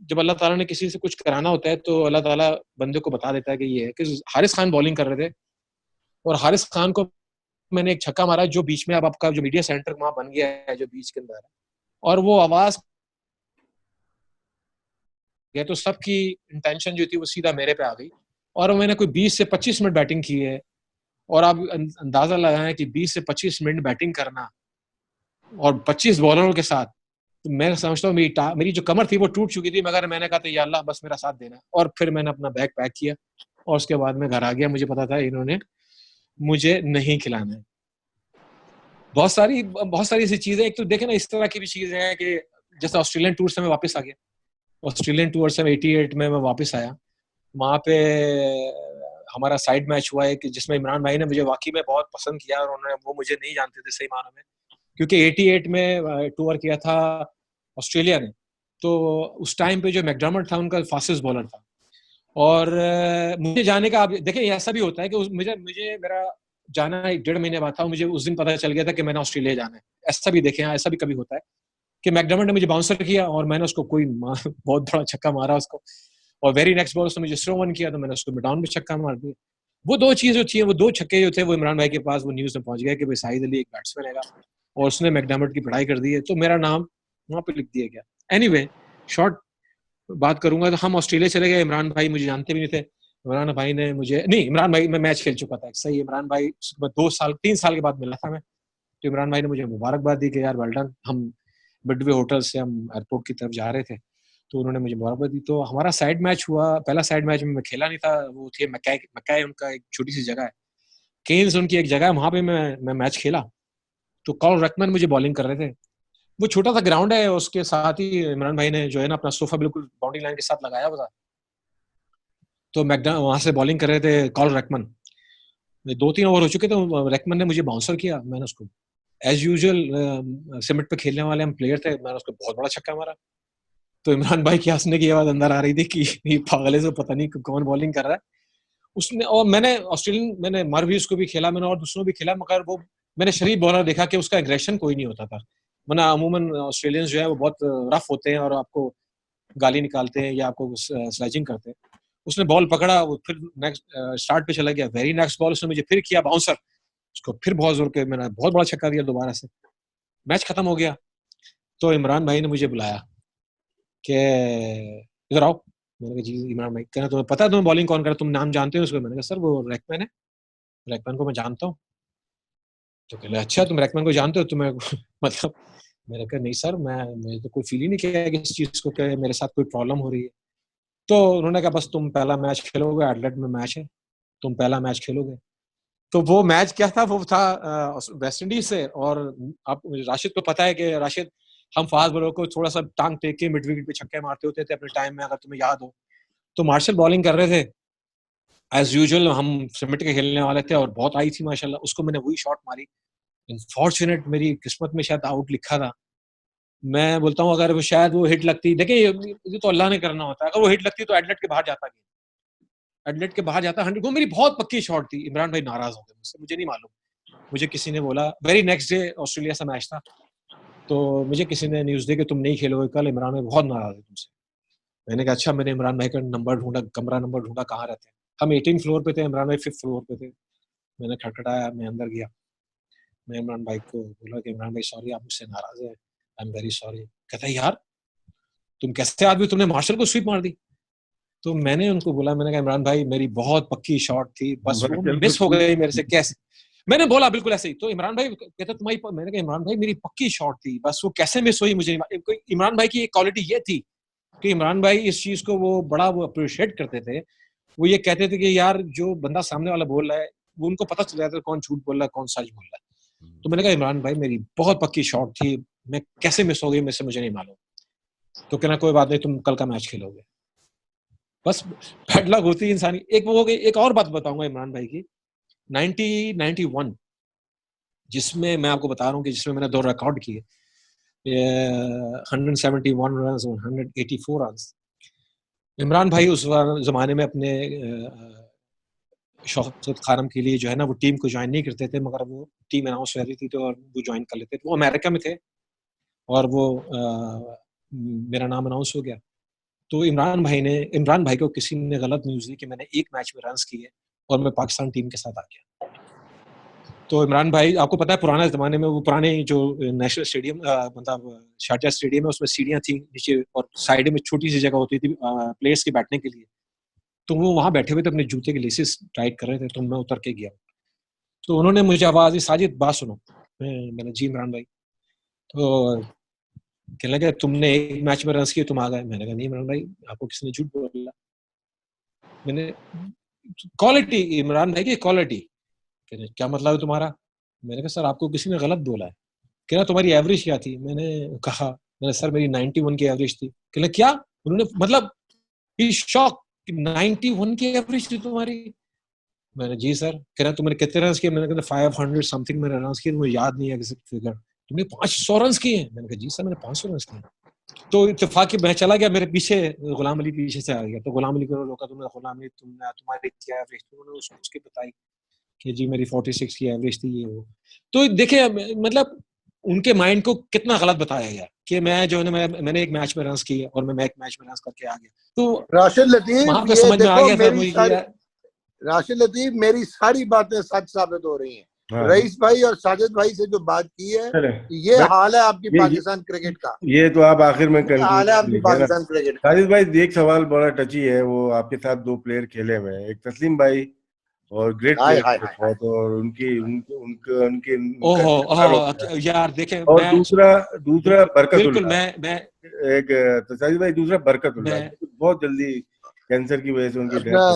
जब अल्लाह ताला ने किसी से कुछ कराना होता है तो अल्लाह ताला बंदे को बता देता है कि ये है कि हारिस खान बॉलिंग कर रहे थे और हारिस खान को मैंने एक छक्का मारा जो बीच में, अब आपका जो मीडिया सेंटर वहां बन गया है जो बीच के अंदर है, और वो आवाज गया तो सबकी इंटेंशन जो थी वो सीधा मेरे पे आ गई और मैंने कोई 20 से 25 मिनट बैटिंग की है। और आप अंदाजा लगाएं कि 20 से 25 मिनट बैटिंग करना और 25 बॉलरों के साथ, तो मैं समझता हूँ मेरी जो कमर थी वो टूट चुकी थी, मगर मैंने कहा था या अल्लाह बस मेरा साथ देना, और फिर मैंने अपना बैग पैक किया और उसके बाद मैं घर आ गया। मुझे पता था इन्होंने मुझे नहीं खिलाना है। बहुत सारी ऐसी चीजें, एक तो देखे ना इस तरह की भी चीजें हैं कि जैसे ऑस्ट्रेलियन टूर से मैं वापस आ गया, ऑस्ट्रेलियन टूर से 88 में मैं वापस आया, वहां पे हमारा साइड मैच हुआ है कि जिसमें इमरान भाई ने मुझे वाकई में बहुत पसंद किया और उन्होंने, वो मुझे नहीं जानते थे सही मानों में, क्योंकि 88 में टूर किया था ऑस्ट्रेलिया ने, तो उस टाइम पे जो मैकडर्मट था उनका फास्टेस्ट बॉलर था। और मुझे जाने का, आप देखें ऐसा भी होता है कि मुझे मुझे मेरा जाना 1.5 महीने बाद था, मुझे उस दिन पता चल गया था कि मैंने ऑस्ट्रेलिया जाना है। ऐसा भी देखें, ऐसा भी कभी होता है कि मैकडर्मट ने मुझे बाउंसर किया और मैंने उसको कोई बहुत बड़ा छक्का मारा उसको, और वेरी नेक्स्ट बॉल उसने मुझे स्लो वन किया तो मैंने उसको डाउन में छक्का मार दिया। वो दो चीज जो थी, वो दो छक्के जो थे, वो इमरान भाई के पास वो न्यूज में पहुंच गया कि भाई शाहिद अली एक बैट्समैन है और उसने मैकडर्मट की पढ़ाई कर दी है, तो मेरा नाम वहां पे लिख दिया गया। एनीवे शॉर्ट बात करूंगा तो हम ऑस्ट्रेलिया चले गए, इमरान भाई मुझे जानते भी नहीं थे, इमरान भाई ने मुझे, नहीं इमरान भाई, मैं मैच खेल चुका था सही, इमरान भाई 2 साल 3 साल के बाद मिला था मैं, तो इमरान भाई ने मुझे मुबारकबाद दी कि यार वेल डन। हम मिडवे होटल से हम एयरपोर्ट की तरफ जा रहे थे तो उन्होंने मुझे मुबारकबाद दी। तो हमारा साइड मैच हुआ, पहला साइड मैच में मैं खेला नहीं था, वो थे मकाई उनका एक छोटी सी जगह है, केन्स उनकी एक जगह है, वहां पे मैं मैच खेला। तो कॉल रकमैन मुझे बॉलिंग कर रहे थे, वो छोटा सा ग्राउंड है, उसके साथ ही इमरान भाई ने जो है ना अपना सोफा बिल्कुल बाउंड्री लाइन के साथ लगाया हुआ था, तो मैकडा वहां से बॉलिंग कर रहे थे कॉल रकमैन। 2-3 ओवर हो चुके थे, रकमैन ने मुझे बाउंसर किया, मैंने उसको एज यूजुअल सिमट पे खेलने वाले हम प्लेयर थे, मैंने उसको बहुत बड़ा छक्का मारा। तो इमरान भाई की हंसने की आवाज अंदर आ रही थी कि ये पागल है, से पता नहीं कौन बॉलिंग कर रहा है उसने। और मैंने ऑस्ट्रेलियन, मैंने मरवीज को भी खेला मैंने और दूसरों भी खेला, मगर वो मैंने शरीफ बॉलर देखा कि उसका एग्रेशन कोई नहीं होता था, वरना अमूमन ऑस्ट्रेलियंस जो है वो बहुत रफ होते हैं और आपको गाली निकालते हैं या आपको स्लैजिंग करते हैं। उसने बॉल पकड़ा, वो फिर नेक्स्ट स्टार्ट पे चला गया, वेरी नेक्स्ट बॉल उसने मुझे फिर किया बाउंसर, उसको फिर बहुत जोर के मैंने बहुत बड़ा छक्का दिया दोबारा से, मैच खत्म हो गया। तो इमरान भाई ने मुझे बुलाया कि इधर आओ। मैंने कहा जी इमरान भाई। कहना तुम्हें पता है तुम्हें बॉलिंग कौन कर, तुम नाम जानते हो उसको? मैंने कहा सर वो रैकमैन है, रैकमैन को मैं जानता हूँ। तो कहले अच्छा तुम रैकमैन को जानते हो, तुम्हें मतलब मैंने कहा नहीं सर, मैं तो कोई फील ही नहीं किया कि इस चीज को कि मेरे साथ कोई प्रॉब्लम हो रही है। तो उन्होंने कहा बस तुम पहला मैच खेलोगे, एडलेट में मैच है, तुम पहला मैच खेलोगे। तो वो मैच क्या था, वो था वेस्ट इंडीज से। और आप राशिद को पता है कि राशिद, हम फास्ट बॉलर को थोड़ा सा टांग टेक के मिड विकेट पे छक्के मारते होते थे अपने टाइम में, अगर तुम्हें याद हो। तो मार्शल बॉलिंग कर रहे थे एज यूजुअल, हम सिमट के खेलने वाले थे और बहुत आई थी माशाल्लाह, उसको मैंने वही शॉट मारी। अनफॉर्चुनेट, मेरी किस्मत में शायद आउट लिखा था। मैं बोलता हूँ अगर वो शायद वो हिट लगती, देखिए ये तो अल्लाह ने करना होता है, अगर वो हिट लगती तो एडलेट के बाहर जाता, एडलेट के बाहर जाता 100। वो मेरी बहुत पक्की शॉट थी। इमरान भाई नाराज हो गए मुझसे, मुझे नहीं मालूम। मुझे किसी ने बोला, वेरी नेक्स्ट डे ऑस्ट्रेलिया से मैच था, तो मुझे किसी ने न्यूज दी कि तुम नहीं खेलोगे कल, इमरान भाई बहुत नाराज है तुमसे। मैंने कहा अच्छा। मैंने इमरान भाई का नंबर ढूंढा, कमरा नंबर ढूंढा, कहाँ रहते हैं। हम 18 फ्लोर पे थे, इमरान भाई 5th फ्लोर पे थे। मैंने खटखटाया, मैं अंदर गया। मैं इमरान भाई को बोला कि इमरान भाई सॉरी, आप मुझसे नाराज है, आई एम वेरी सॉरी। कहता है यार तुम कैसे आदमी, तुमने मार्शल को स्वीप मार दी। तो मैंने उनको बोला, मैंने कहा इमरान भाई मेरी बहुत पक्की शॉट थी, बस वो मार्शल को मिस हो गई मेरे से, कैसे। मैंने बोला बिल्कुल ऐसे ही। तो इमरान भाई कहता तुम्हारी, मैंने कहा इमरान भाई मेरी पक्की शॉट थी, बस वो कैसे मिस हुई मुझे नहीं। इमरान भाई की एक क्वालिटी ये थी कि इमरान भाई इस चीज को वो बड़ा वो अप्रिशिएट करते थे। वो ये कहते थे कि यार जो बंदा सामने वाला बोल रहा है, वो उनको पता चल जाता है कौन झूठ बोल रहा है, कौन सच बोल रहा है। तो मैंने कहा इमरान भाई मेरी बहुत पक्की शॉट थी, मैं कैसे मिस हो गई मेरे से मुझे नहीं मालूम। तो कहना कोई बात नहीं, तुम कल का मैच खेलोगे। बस बैड लक होती है इंसानी। एक वो हो गई। एक और बात बताऊंगा इमरान भाई की, 1991, जिसमें मैं आपको बता रहा हूँ कि जिसमें मैंने 2 रिकॉर्ड किए, 171 रन, 184 रन। इमरान भाई उस जमाने में अपने शौकत खानम के लिए जो है ना, वो टीम को ज्वाइन नहीं करते थे, मगर वो टीम अनाउंस हो रही थी तो वो ज्वाइन कर लेते थे। वो अमेरिका में थे और वो मेरा नाम अनाउंस हो गया। तो इमरान भाई को किसी ने गलत न्यूज दी कि मैंने एक मैच में रन किए और मैं पाकिस्तान टीम के साथ आ गया। तो इमरान भाई, आपको पता है पुराने जमाने में वो पुराने जो नेशनल स्टेडियम, मतलब शारजाह स्टेडियम है, उसमें सीढ़ियां थी नीचे और साइड में छोटी सी जगह होती थी प्लेयर्स के बैठने के लिए। तो वो वहां बैठे हुए थे, अपने जूते के लेसेस टाइट कर रहे थे, तो मैं उतर के गया। तो उन्होंने मुझे आवाज दी, साजिद बात सुनो। मैंने जी इमरान भाई। तो कहने लगे तुमने एक मैच में रन किए, तुम आ गए। मैंने कहा नहीं इमरान भाई, आपको किसी ने झूठ बोला। मैंने क्वालिटी, इमरान भाई की क्वालिटी। कहने क्या मतलब है तुम्हारा। मैंने कहा सर आपको किसी ने गलत बोला है। कहना तुम्हारी एवरेज क्या थी। मैंने सर मेरी 91 की एवरेज थी। कहने क्या। उन्होंने मतलब शॉक कि 91 की एवरेज थी तुम्हारी। मैंने जी सर। कहना तुमने कितने रन किए। मैंने कहा 500 समथिंग मैंने रन किए, मुझे याद नहीं है एग्जैक्ट फिगर। तुमने 500 रन किए। मैंने कहा जी सर मैंने 500 रन किए। तो इत्तेफाक कि मैं चला गया, मेरे पीछे गुलाम अली पीछे से आ गया। तो गुलाम अली को रोका, तुमने गुलाम अली तुम्हारी क्या एवरेज थी। उन्होंने उसकी बताई कि जी मेरी 46 की एवरेज थी, ये वो। तो देखिए मतलब उनके माइंड को कितना गलत बताया गया कि मैं जो है ना, मैंने एक मैच में रन किए और मैं एक मैच में रन करके आ गया। तो राशिद लतीफ, वहां पे ये समझ में आ देखो गया था मेरी मुझे कि सारी, यार, राशिद लतीफ मेरी सारी बातें सच साबित हो रही हैं। हाँ, रईस भाई और साजिद भाई से जो बात की है, चले ये हाल है आपकी ये पाकिस्तान क्रिकेट का। ये तो आप आखिर में ये हाल है कंक्लूजन आपकी लीजिए ना। पाकिस्तान क्रिकेट का। साजिद भाई एक सवाल बड़ा टची है, वो आपके साथ 2 प्लेयर खेले हुए हैं, एक तस्लीम भाई और ग्रेट हाय प्लेयर हाय थे हाय हाय। बहुत, और उनकी उनके उनके उनके उनका ओहो इंतकाल हो गया। ओहो यार देखें, और मैं दूसरा दूसरा बिल्कुल बिल्कुल बरकतुल्लाह, मैं एक तो साजिद भाई दूसरा बरकतुल्लाह, मैं बहुत जल्दी कैंसर की वजह से उनकी अपना डेथ हो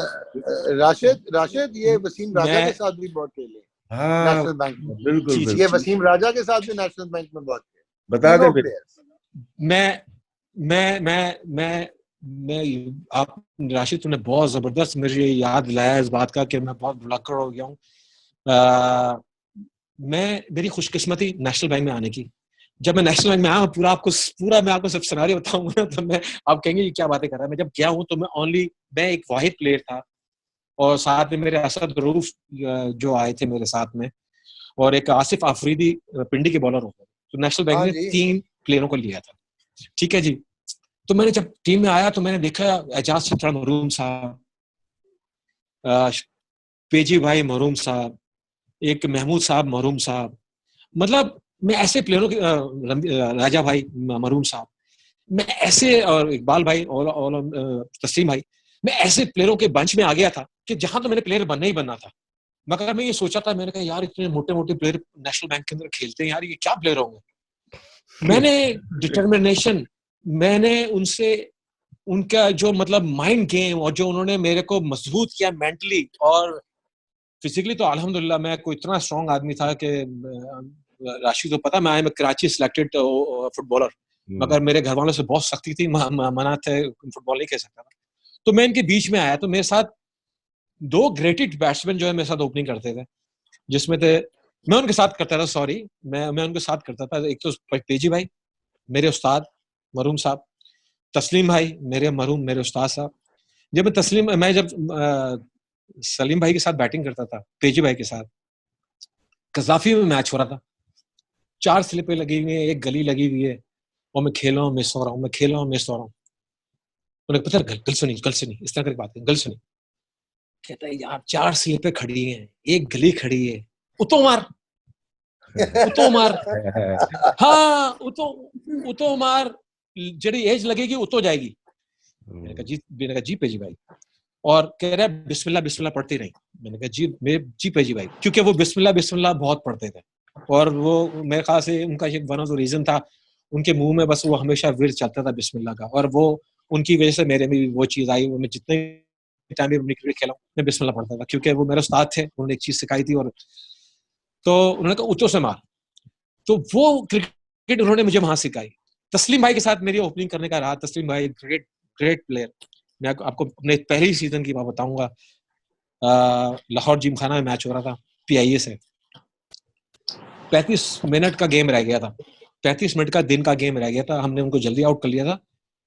गई। राशिद राशिद ये वसीम राजा के मैं साथ भी बहुत खेले हाँ नेशनल बैंक में। बिल्कुल जी जी ये बिल्कुल। वसीम राजा के साथ भी नेशनल बैंक में बहुत खेले, बता दें तीनों फिर। प्लेयर्स। मैं मैं आप राशिद, तुमने बहुत जबरदस्त मुझे याद दिलाया इस बात का कि मैं बहुत भुलक्कड़ हो गया हूँ। मैं मेरी खुशकिस्मती नेशनल बैंक में आने की। जब मैं नेशनल बैंक में आया, पूरा मैं आपको सब सिनेरियो बताऊंगा तो मैं, आप कहेंगे ये क्या बातें कर रहा है। मैं जब गया हूँ तो मैं एक वाहिद प्लेयर था और साथ में मेरे असद रऊफ जो आए थे मेरे साथ में, और एक आसिफ आफरीदी पिंडी के बॉलर होते। तो नेशनल बैंक हाँ ने जी। 3 प्लेयरों को लिया था। ठीक है जी। तो मैंने जब टीम में आया तो मैंने देखा एजाज छत्रा मरूम साहब, पेजी भाई मरूम साहब, एक महमूद साहब मरूम साहब, मतलब मैं ऐसे प्लेयरों के राजा भाई मरूम साहब, मैं ऐसे, और इकबाल भाई और तस्लीम भाई, मैं ऐसे प्लेयरों के बंच में आ गया था कि जहां तो मैंने प्लेयर बनना ही बनना था। मगर मैं ये सोचा था, मैंने कहा यार इतने मोटे मोटे प्लेयर नेशनल बैंक के अंदर खेलते हैं यार, ये क्या प्लेयर होंगे। मैंने डिटर्मिनेशन, मैंने उनसे उनका जो मतलब माइंड गेम और जो उन्होंने मेरे को मजबूत किया मेंटली और फिजिकली, तो अल्हम्दुलिल्लाह मैं कोई इतना स्ट्रांग आदमी था कि राशि तो पता, मैं कराची सिलेक्टेड फुटबॉलर, मगर मेरे घर वालों से बहुत सख्ती थी, मना थे, फुटबॉल नहीं खेल सकता था। तो मैं इनके बीच में आया, तो मेरे साथ 2 ग्रेटेड बैट्समैन जो है मेरे साथ ओपनिंग करते थे, जिसमें थे, मैं उनके साथ करता था, सॉरी मैं उनके साथ करता था। एक तो पेजी भाई मेरे उस्ताद मरहूम साहब, तस्लीम भाई मेरे उस्ताद साहब। मैं जब सलीम भाई के साथ बैटिंग करता था, पेजी भाई के साथ, कजाफी में मैच हो रहा था, 4 स्लिपें लगी हुई हैं, एक गली लगी हुई है, और मैं खेल रहा हूँ, मैं सो रहा हूँ, मैं खेल रहा हूँ, मैं सो रहा हूँ। उन्हें पता है, गल सुनी इस तरह की बात है, गल सुनी। कहता है यार 4 स्लिपें खड़ी हैं, एक गली खड़ी है, उतो मार हाँ उतो मार, जड़ी एज लगेगी उतो जाएगी। मैंने कहा जी पेजी भाई, और कह रहा है बिस्मिल्लाह बिस्मिल्लाह पढ़ती रही। मैंने कहा जी पेजी भाई, क्योंकि वो बिस्मिल्लाह बिस्मिल्लाह बहुत पढ़ते थे, और वो मेरे ख्याल से उनका एक वन ऑफ द रीजन था, उनके मुंह में बस वो हमेशा विर्द चलता था बिस्मिल्लाह का, और वो उनकी वजह से मेरे में वो चीज आई। मैं जितने टाइम भी अपनी क्रिकेट खेला मैं बिस्मिल्लाह पढ़ता था, क्योंकि वो मेरे उस्ताद थे, उन्होंने एक चीज सिखाई थी, और तो उन्होंने कहा उतो से मार, तो वो क्रिकेट उन्होंने मुझे वहां सिखाई। तस्लीम भाई के साथ मेरी ओपनिंग करने का रहा। तस्लीम भाई ग्रेट ग्रेट प्लेयर। मैं आपको अपने पहली सीजन की बात बताऊंगा, लाहौर जिमखाना में मैच हो रहा था PIA से, 35 मिनट का गेम रह गया था, 35 मिनट का दिन का गेम रह गया था, हमने उनको जल्दी आउट कर लिया था,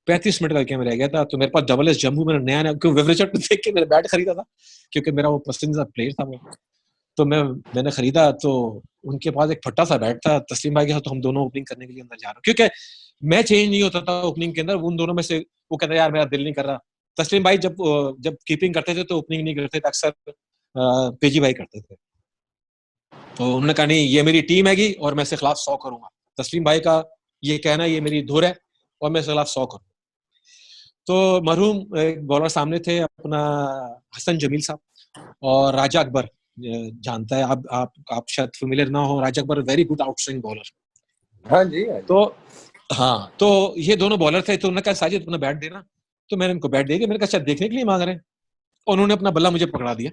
35 मिनट का गेम रह गया था। तो मेरे पास डबल एस जम्मू में नया क्यों वेवरेचट देख के मेरा बैट खरीदा था, क्योंकि मेरा वो पसंदीदा प्लेयर था वो, तो मैंने खरीदा। तो उनके पास एक फट्टा सा बैट था तस्लीम भाई के साथ, तो हम दोनों ओपनिंग करने के लिए अंदर जा रहे, क्योंकि मैच चेंज नहीं होता था ओपनिंग के अंदर, उन दोनों में से वो कहता यार मेरा दिल नहीं कर रहा। तस्लीम भाई जब कीपिंग करते थे तो ओपनिंग नहीं करते थे, अक्सर पेजी भाई करते थे। तो उन्होंने कहा नहीं ये मेरी टीम हैगी और मैं इसके खिलाफ 100 करूंगा। तस्लीम भाई का ये कहना ये मेरी धुर है और मैं इसके खिलाफ 100 करूंगा। तो मरहूम एक बॉलर सामने थे अपना हसन जमील साहब और राजा अकबर, जानता है आप शायद फेमिलियर ना हो, Raja Akbar very good outswing bowler. हाँ जी। तो ये दोनों बॉलर थे। तो उन्होंने कहा साजिद अपना बैट देना, तो मैंने उनको बैट दे दिया। मैंने कहा शायद देखने के लिए मांग रहे हैं, और उन्होंने अपना बल्ला मुझे पकड़ा दिया,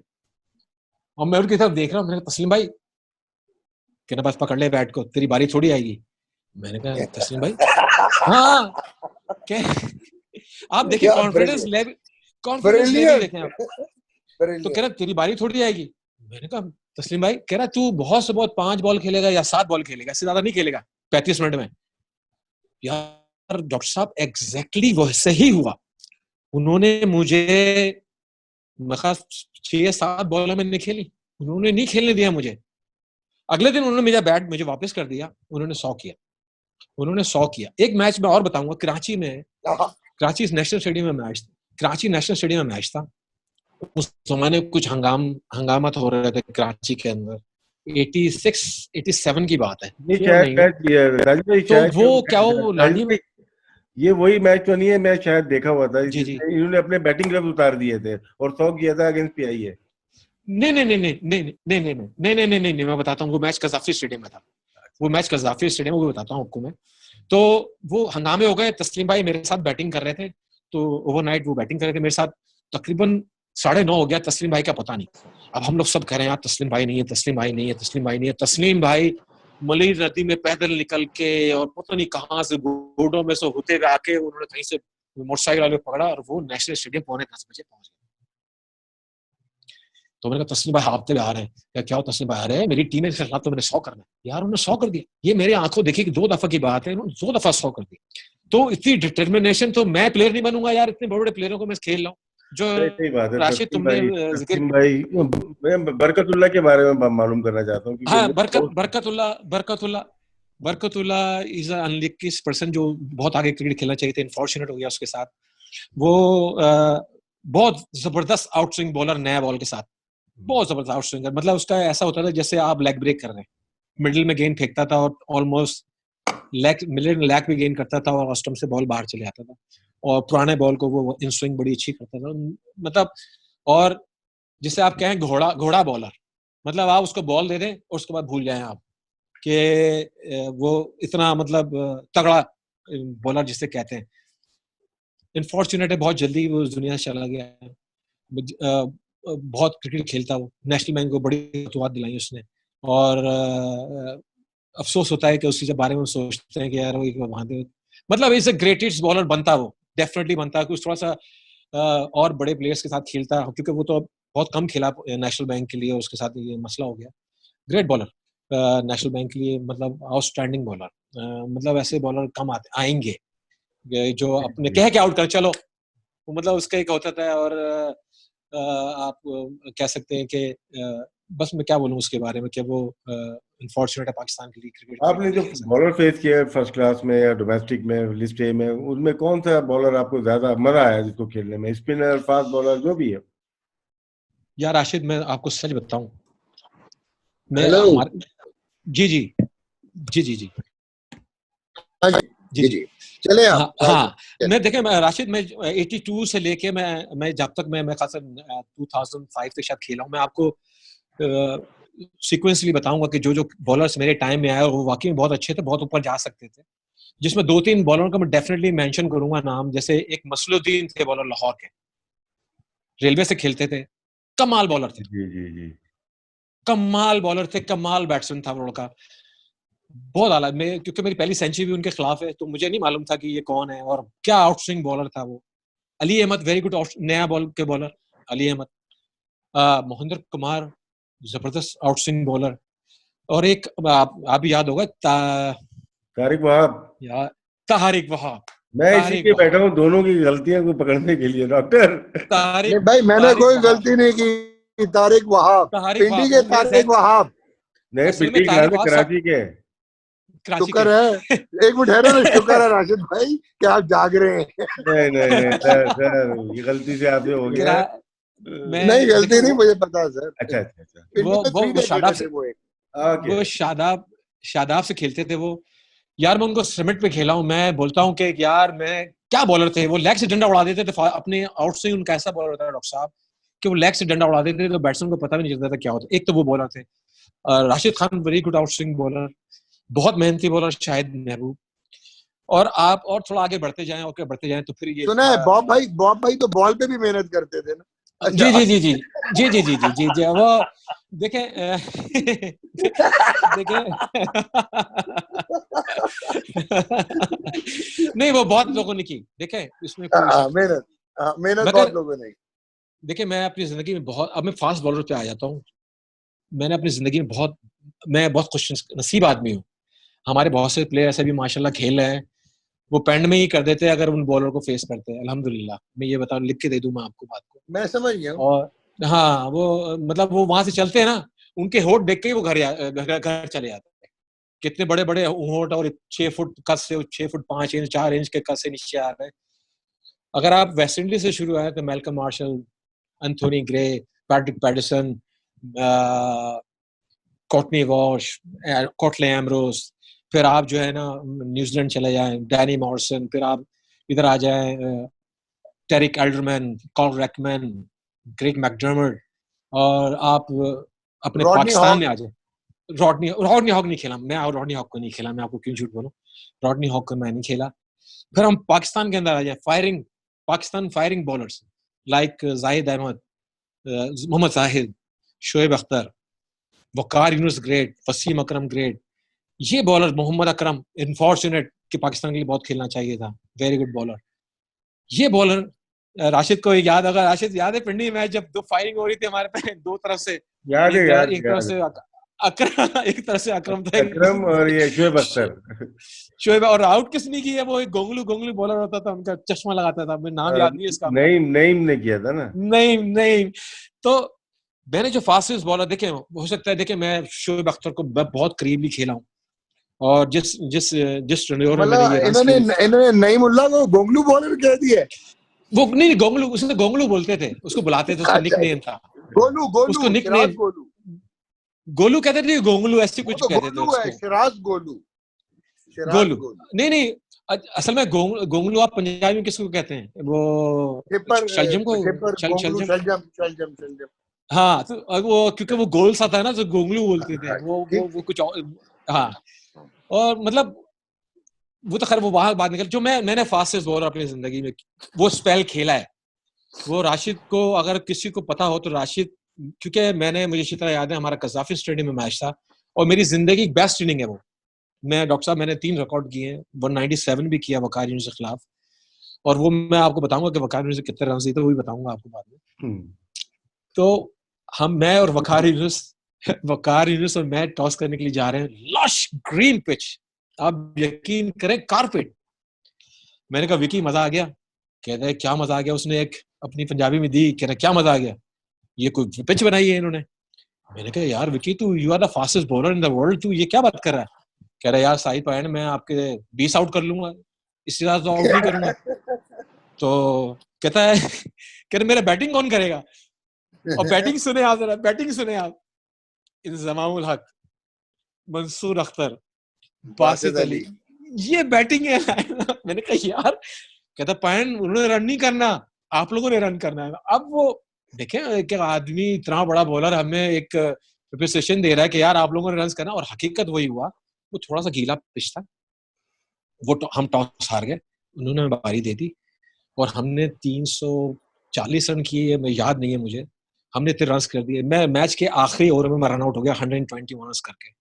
और मैं उनकी तरफ देख रहा हूँ। मैंने कहा तस्लीम भाई, कहना बस पकड़ ले बैट को, तेरी बारी थोड़ी आएगी। मैंने कहा तस्लीम भाई हाँ आप देखिए कॉन्फिडेंस लेवल देखें आप। तो कह रहा तेरी बारी थोड़ी आएगी। मैंने कहा तस्लीम भाई, कह रहा तू बहुत से बहुत 5 बॉल खेलेगा या 7 बॉल खेलेगा, इससे ज्यादा नहीं खेलेगा 35 मिनट में। यार डॉक्टर साहब एग्जैक्टली वैसे ही हुआ। उन्होंने मुझे 6-7 बॉल मैंने खेली, उन्होंने नहीं खेलने दिया मुझे। अगले दिन उन्होंने मेरा बैट मुझे वापस कर दिया, उन्होंने 100 किया। एक मैच में और बताऊंगा, कराची नेशनल स्टेडियम में मैच, कराची नेशनल स्टेडियम में मैच था। उस जमाने कुछ हंगामा हो रहे थे कराची के अंदर, 86-87 की बात है। तो वो क्या वो लाडी में, ये वही मैच तो नहीं है, मैं शायद देखा हुआ था जी जी, इन्होंने अपने बैटिंग ग्लव्स उतार दिए थे और 100 किया था अगेंस्ट PIA। नहीं, मैं बताता हूँ। वो मैच कजाफी स्टेडियम में था, वो मैच कजाफी स्टेडियम में, वो बताता हूँ आपको मैं। तो वो हंगामे हो गए, तस्लीम भाई मेरे साथ बैटिंग कर रहे थे, तो ओवरनाइट वो बैटिंग कर रहे थे मेरे साथ। तकरीबन 9:30 हो गया, तस्लीम भाई का पता नहीं। अब हम लोग सब कह रहे हैं यार तस्लीम भाई नहीं है, तस्लीम भाई नहीं है, तस्लीम भाई नहीं है। तस्लीम भाई मलिर नदी में पैदल निकल के और पता नहीं कहाँ से बोर्डों में से होते हुए आके उन्होंने कहीं से मोटरसाइकिल वाले पकड़ा और वो नेशनल स्टेडियम 9:45 बजे पहुंच गए। तो मैंने कहा तस्लीम भाई हाफते आ रहे हैं क्या हो तस्लीम भाई? आ रहे हैं मेरी टीम के खिलाफ, तो मैंने 100 करना है। यार उन्होंने 100 कर दिया, ये मेरे आंखों देखी कि 2 दफा की बात है, उन्होंने 2 दफा 100 कर दिया। तो इतनी डिटर्मिनेशन, तो मैं प्लेयर नहीं बनूंगा यार, इतने बड़े बड़े प्लेयरों को मैं खेल रहा हूँ। जो सही बात है। राशिद तुमने जिक्र, भाई मैं बरकतुल्ला के बारे में मालूम करना चाहता हूँ। हाँ बरकतुल्ला इज अनलकी पर्सन जो बहुत आगे क्रिकेट खेलना चाहिए थे, अनफॉर्चुनेट हो गया उसके साथ। वो बहुत जबरदस्त आउटस्विंग बॉलर, नया बॉल के साथ बहुत जबरदस्त आउटस्विंगर। मतलब उसका ऐसा होता था जैसे आप लेग ब्रेक कर रहे हैं, मिडिल में गेंद फेंकता था और ऑलमोस्ट लेग भी गेंद करता था और स्टंप से बॉल बाहर चले आता था, और पुराने बॉल को वो इन स्विंग बड़ी अच्छी करता था। मतलब, और जिसे आप कहें घोड़ा बॉलर, मतलब आप उसको बॉल दे दें और उसके बाद भूल जाएं आप, कि वो इतना मतलब तगड़ा बॉलर जिसे कहते हैं। अनफॉर्चुनेट है बहुत जल्दी वो दुनिया से चला गया। बहुत क्रिकेट खेलता वो, नेशनल बैंक को बड़ी फतवाहत दिलाई उसने, और अफसोस होता है कि उसके बारे में सोचते हैं कि यार वो वहां मतलब इज अ ग्रेटेस्ट बॉलर बनता वो, डेफिनेटली बनता, कुछ थोड़ा सा और बड़े प्लेयर्स के साथ खेलता, क्योंकि वो तो बहुत कम खेला नेशनल बैंक के लिए, उसके साथ ये मसला हो गया। ग्रेट बॉलर नेशनल बैंक के लिए, मतलब आउटस्टैंडिंग बॉलर, मतलब ऐसे बॉलर कम आएंगे जो अपने कह के आउट कर चलो, वो मतलब उसका एक होता था। और आप कह सकते हैं कि बस मैं क्या बोलूं उसके बारे में कि वो अनफॉर्चुनेट है पाकिस्तान के लिए क्रिकेट के आपने जो लिए। बॉलर फेस किया फर्स्ट क्लास में या डोमेस्टिक में, लिस्ट ए में, उनमें कौन सा बॉलर आपको ज्यादा मजा आया जिसको खेलने में, स्पिनर, फास्ट बॉलर, जो भी है? यार राशिद, मैं आपको सच बताऊं, मैं हेलो। हमारे जी जी जी जी जी हाँ जी जी जी जी, चले आप। हाँ, मैं देखे, मैं राशिद, मैं 82 से लेके मैं जब तक मैं खास 2005 तक शायद खेला हूँ। मैं आपको सीक्वेंसली बताऊंगा कि जो जो बॉलर्स मेरे टाइम में आए और वो वाकई में बहुत अच्छे थे, बहुत ऊपर जा सकते थे, जिसमें 2-3 बॉलरों का मैं डेफिनेटली मेंशन करूंगा नाम। जैसे एक मसलुद्दीन थे, बॉलर लाहौर के, रेलवे से खेलते थे, कमाल बॉलर थे, जी जी जी। कमाल बॉलर थे, कमाल बैट्समैन था वो लड़का, बहुत आला। मैं क्योंकि मेरी पहली सेंचुरी भी उनके खिलाफ है, तो मुझे नहीं मालूम था कि ये कौन है, और क्या आउटस्विंग बॉलर था वो। अली अहमद, वेरी गुड नया बॉल के बॉलर, अली अहमद। मोहिंदर कुमार, जबरदस्त आउटस्विंग बॉलर। और एक आप भी याद होगा, तारिक वहाब। यार, तारिक वहाब, मैं तारिक इसीलिए बैठा वहाब, हूँ दोनों की गलतियां को पकड़ने के लिए, डॉक्टर। नहीं तारिक भाई, मैंने तारिक कोई वहाब, गलती नहीं की। तारिक वहाब, तारिक पिंडी वहाब के वो मेरे तारिक जहन, वहाब। नहीं, असल में पिंडी तारिक खिलाते वहाब कराची के। कराची के शुक्र है, एक मिनट ठहरो ना, शुक्र है राशिद भाई कि आप जाग रहे हैं। नहीं नहीं नहीं सर, सर ये गलती से आपसे हो गया करा है। नहीं, मैं देखो गलती नहीं, मुझे पता है सर। अच्छा अच्छा अच्छा। पिंडी में वो 3 वो डेकेड शादाब थे से वो एक। ओके। वो शादाब शादाब से खेलते थे वो। यार मैं उनको समिट पे खेला हूँ, मैं बोलता हूँ कि यार मैं क्या बॉलर थे वो, लेग से डंडा उड़ा देते थे अपने आउट से। उनका ऐसा बॉलर होता है डॉक्टर साहब कि वो लेग से डंडा उड़ा देते थे, तो बैट्समैन को पता भी नहीं चलता था क्या होता। एक तो वो बॉलर थे। Rashid Khan, very good out swing bowler, बहुत मेहनती बॉलर, शाहिद महबूब। और आप और थोड़ा आगे बढ़ते जाएं, और बढ़ते जाएं तो फिर ये सुना है थोड़ा, बॉब भाई तो बॉल पे भी मेहनत करते थे ना। जी अच्छा। जी जी जी जी जी जी जी जी जी वो देखें देखें नहीं, वो बहुत लोगों ने की, देखें, इसमें कोई शक नहीं। मेहनत, मेहनत बहुत मगर लोगों ने। देखिए, मैं अपनी जिंदगी में बहुत, अब मैं फास्ट बॉलर पे आ जाता हूँ। मैंने अपनी जिंदगी में मैं बहुत खुश नसीब आदमी हूँ। हमारे बहुत से प्लेयर ऐसे भी माशाल्लाह खेल रहे हैं, वो पेंड में ही कर देते हैं अगर उन बॉलर को फेस करते हैं। अल्हम्दुलिल्लाह, मैं ये बताऊं, लिख के दे दूं मैं आपको बात को। मैं समझ गया हूँ। और हाँ, वो मतलब वो वहां से चलते हैं ना, उनके होठ देख के ही वो घर चले जाते हैं। कितने बड़े बड़े होठ, और 6 फुट कद से, 6 फुट 5 इंच 4 इंच के कद से नीचे आ रहे हैं। अगर आप वेस्ट इंडीज से शुरू आए तो Malcolm Marshall, Anthony Gray, Patrick Patterson, Courtney Walsh, Curtly Ambrose, फिर आप जो है ना न्यूजीलैंड चले जाएं, डैनी मॉर्सन, फिर आप इधर आ जाएं, टेरिक एल्डरमैन, कॉल रैकमैन, ग्रेग मैकडर्मट, और आप अपने रॉडनी पाकिस्तान हॉग। में आ जाए। रॉडनी हॉक नहीं खेला मैं, रॉडनी हॉक को नहीं खेला मैं, आपको क्यों झूठ बोलूं, रॉडनी हॉक को मैं नहीं खेला। फिर हम पाकिस्तान के अंदर आ जाए, Pakistan firing bowlers like Zahid Ahmed, Mohammad Zahid, Shoaib Akhtar, Waqar Younis great, Wasim Akram great, ये बॉलर, मोहम्मद अकरम इनफॉर्चुनेट कि पाकिस्तान के लिए बहुत खेलना चाहिए था, वेरी गुड बॉलर। ये बॉलर, राशिद को याद, अगर राशिद याद है पिंडी मैच जब दो फायरिंग हो रही थी हमारे पे दो तरफ से, याद है, याद एक तरफ याद। से अकरम, एक तरफ से अकरम था, अकरम और ये शोएब अख्तर। शोएब। और आउट किसने की है, वो एक गोंगलू गोंगलू बॉलर होता था, उनका चश्मा लगाता था, मैं नाम याद नहीं है इसका। नईम, नईम ने किया था ना। नहीं नहीं, तो मैंने जो फास्टेस्ट बॉलर देखे, हो सकता है देखे, मैं शोएब अख्तर को बहुत करीबी खेला हूँ, और जिस जिस जिस टर्नओवर में मैंने ये मतलब रन इन्होंने किए, इन्होंने नईमुल्लाह को गोंगलू बॉलर कह दिया। वो नहीं, गोंगलू, उसने गोंगलू बोलते थे, उसको बुलाते थे, उसका निक अच्छा, नेम था, गोलू गोलू, उसको निक शिराज नेम गोलू। गोलू कहते थे, गोंगलू ऐसे वो कुछ तो कहते थे गोलू है, उसको, शिराज गोलू, शिराज गोलू। गोलू। नहीं नहीं, असल में गोंगलू आप पंजाबी में किसको कहते हैं, वो खिपर, शलजम को, खिपर गोंगलू, शलजम। शलजम शलजम शलजम। हाँ, तो वो क्योंकि वो गोल सा था ना, तो गोंगलू बोलते थे, हाँ, वो ठीक वो ठीक। कुछ और, हाँ, और मतलब वो तो खैर वो वहां बात निकल, जो मैंने फास्टेस्ट बॉलर अपनी जिंदगी में वो स्पेल खेला है, वो राशिद को अगर किसी को पता हो तो राशिद, क्योंकि मुझे अच्छी तरह याद है हमारा कजाफी स्टेडियम में मैच था और मेरी जिंदगी की बेस्ट इनिंग है वो। मैं डॉक्टर साहब मैंने 3 रिकॉर्ड किए हैं, 197 भी किया वकार यूनिस के खिलाफ, और वो मैं आपको बताऊंगा कि वकार यूनिस ने कितने रन दिए थे, वो भी बताऊंगा आपको बाद में। तो मैं और वकार यूनुस और मैं टॉस करने के लिए जा रहे हैं, लश ग्रीन पिच, आप यकीन करें कारपेट। मैंने कहा विकी मजा आ गया, कह रहे क्या मजा आ गया, उसने एक अपनी पंजाबी में दी, कह रहे क्या मजा आ गया, ये कोई पिच बनाई है इन्होंने। मैंने कहा यार विकी तू you are the fastest bowler in the world, तू ये क्या बात कर रहा है। कह रहा यार साइड पॉइंट मैं आपके 20 आउट कर लूंगा, इससे ज्यादा तो आउट नहीं करूंगा। तो कहता है कह रहे मेरा बैटिंग कौन करेगा, और बैटिंग सुने आप जरा, बैटिंग सुने आप, इंजमामुल हक, मंसूर अख्तर, बासित अली, ये बैटिंग है। मैंने कहा यार, कहता पायन उन्होंने रन नहीं करना, आप लोगों ने रन करना है। अब वो देखें कि आदमी इतना बड़ा बॉलर हमें एक प्रिपरेशन दे रहा है कि यार आप लोगों ने रन करना, और हकीकत वही हुआ, वो थोड़ा सा गीला पिच था, वो हम टॉस हार गए, उन्होंने बारी दे दी और हमने 340 रन किए, मैं याद नहीं है मुझे, हमने इतने रन कर दिए। मैं मैच के आखिरी ओवर में मैं रन आउट हो गया 121 रन करके,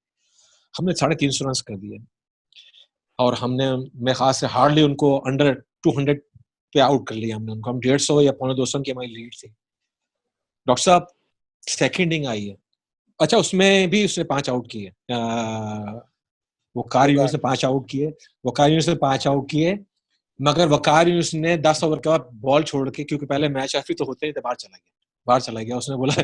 हमने 350 रन कर दिए, और हमने मैं खास से हार्डली उनको अंडर 200 पे आउट कर लिया हमने उनको, हम 150 या 250 की हमारी लीड थी। डॉक्टर साहब सेकंड इनिंग आई है, अच्छा उसमें भी उसने 5 आउट किए, वो कार यूनिस ने 5 आउट किए, वो कार यूनिस ने 5 आउट किए, मगर वकार यूनुस ने 10 ओवर के बाद बॉल छोड़ के, क्योंकि पहले मैच काफी तो होते ही थे, बाहर चला गया। उसने बोला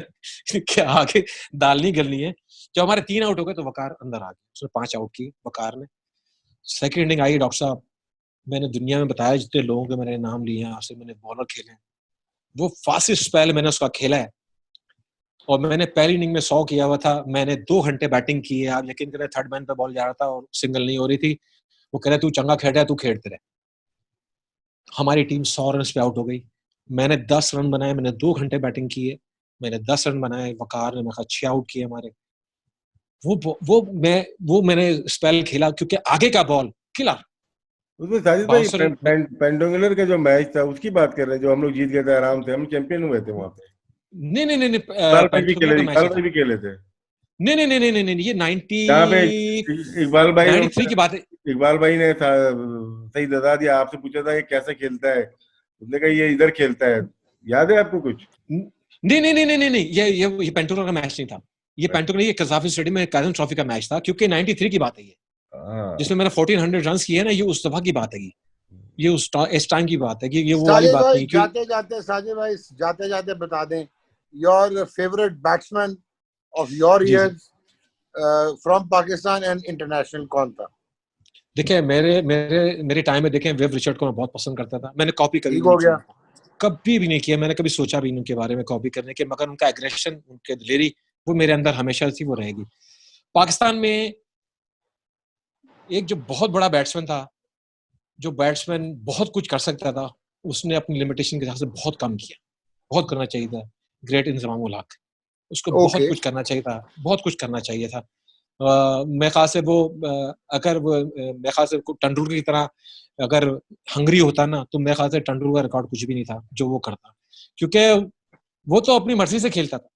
क्या आगे दाल नहीं गलनी है। जब हमारे 3 आउट हो गए तो वकार अंदर आ गया, उसने 5 आउट की वकार ने। सेकंड इनिंग आई डॉक्टर साहब, मैंने दुनिया में बताया जितने लोगों के मैंने नाम लिए हैं आपसे, मैंने बॉलर खेले हैं, वो फास्टेस्ट स्पेल मैंने उसका खेला है। और मैंने पहली इनिंग में 100 किया हुआ था, मैंने 2 घंटे बैटिंग की है, आप यकीन करें थर्ड मैन पे बॉल जा रहा था और सिंगल नहीं हो रही थी। वो कह रहे तू चंगा खेल रहा है, तू खेलते रहे। हमारी टीम 100 रन पे आउट हो गई, मैंने 10 रन बनाए, मैंने 2 घंटे बैटिंग की है, मैंने 10 रन बनाए, वकार ने मैं 6 आउट किए हमारे। वो मैंने स्पेल खेला क्योंकि आगे का बॉल किलर। उसमें साजिद भाई पेंडोंगुलर का जो मैच था उसकी बात कर रहे हैं, जो हम लोग जीत गए थे आराम से, हम चैंपियन हुए थे वहां पे। नहीं इकबाल भाई भी खेले थे। नहीं, ये यहाँ पे 93 की बात है। इकबाल भाई ने सही बता दिया, आपसे पूछा था ये कैसे खेलता है, उसने कहा ये इधर खेलता है, याद है आपको कुछ? नहीं, ये पेंटोगुलर का मैच नहीं था, ये पेंटोगुलर, ये कजाफी स्टेडियम में काजम ट्रॉफी का मैच था, क्योंकि 93 की बात है ये, जिसमें मैंने 1400 रन किए ना, ये उस दफा की बात है, ये इस टाइम की बात है, कि ये वो वाली बात नहीं। जाते जाते बता दें your favourite batsman of your ears from Pakistan and international कौन था? देखिए मेरे टाइम में देखें वेव रिचर्ड को मैं बहुत पसंद करता था, मैंने कॉपी कभी भी नहीं किया, मैंने कभी सोचा भी नहीं उनके बारे में कॉपी करने के, मगर उनका एग्रेशन, उनके दिलेरी, वो मेरे अंदर हमेशा से वो रहेगी। पाकिस्तान में एक जो बहुत बड़ा बैट्समैन था, जो बैट्समैन बहुत कुछ कर सकता था, उसने अपनी लिमिटेशन के हिसाब से बहुत कम किया, बहुत करना चाहिए था। ग्रेट इंजमामुल हक, उसको बहुत कुछ करना चाहिए था, बहुत कुछ करना चाहिए था। मेरे ख्याल से वो अगर वो मेरे ख्याल से तेंदुलकर की तरह अगर हंगरी होता ना, तो मेरे ख्याल से तेंदुलकर का रिकॉर्ड कुछ भी नहीं था जो वो करता, क्योंकि वो तो अपनी मर्जी से खेलता था।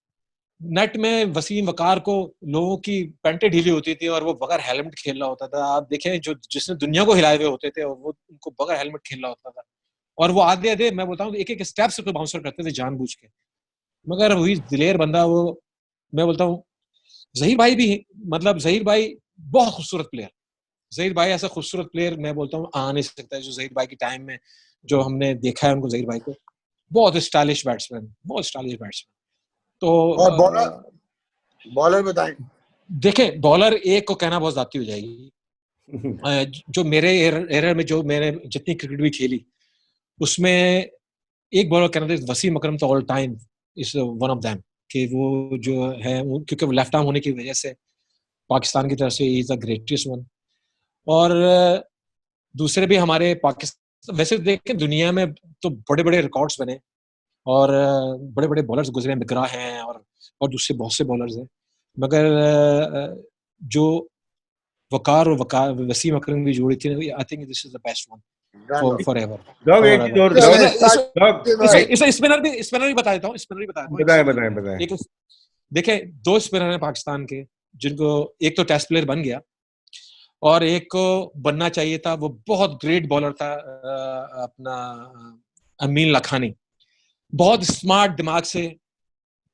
नेट में वसीम वकार को लोगों की पैंटें ढीली होती थी और वो बगैर हेलमेट खेल रहा होता था। आप देखें जो जिसने दुनिया को हिलाए हुए होते थे, वो उनको बगैर हेलमेट खेल रहा होता था, और वो आधे आधे मैं बोलता हूँ एक एक स्टेप से बाउंसर करते थे जानबूझ के, मगर वही दिलेर बंदा वो, मैं बोलता हूँ जहीर भाई भी, मतलब जहीर भाई बहुत खूबसूरत प्लेयर, जहीर भाई ऐसा खूबसूरत प्लेयर मैं बोलता हूँ आ नहीं सकता है, जो जहीर भाई के टाइम में जो हमने देखा है उनको, जहीर भाई को, बहुत स्टाइलिश बैट्समैन, बहुत स्टाइलिश बैट्समैन। तो और बॉलर बताएं। देखें बॉलर एक को कहना बहुत ज्यादा हो जाएगी, जो मेरे एरर में जो मैंने जितनी क्रिकेट भी खेली उसमें एक बॉलर कहना था वसीम अकरम, तो all time is one of them, कि वो जो है क्योंकि वो लेफ्ट आर्म होने की वजह से पाकिस्तान की तरफ से इज द ग्रेटेस्ट वन। और दूसरे भी हमारे पाकिस्तान, वैसे देखें दुनिया में तो बड़े बड़े रिकॉर्ड्स बने और बड़े बड़े बॉलर्स गुजरे, मिगरा हैं और दूसरे बहुत से बॉलर्स हैं, मगर जो वकार और वसीम अकरम की जोड़ी थी, I think this is the best one forever. Dog एक चीज और इसमें स्पिनर भी बता देता हूँ, बताएं। एक देखे, 2 स्पिनर हैं पाकिस्तान के जिनको एक तो टेस्ट प्लेयर बन गया और एक को बनना चाहिए था, वो बहुत ग्रेट बॉलर था अपना अमीन लखानी, बहुत स्मार्ट दिमाग से,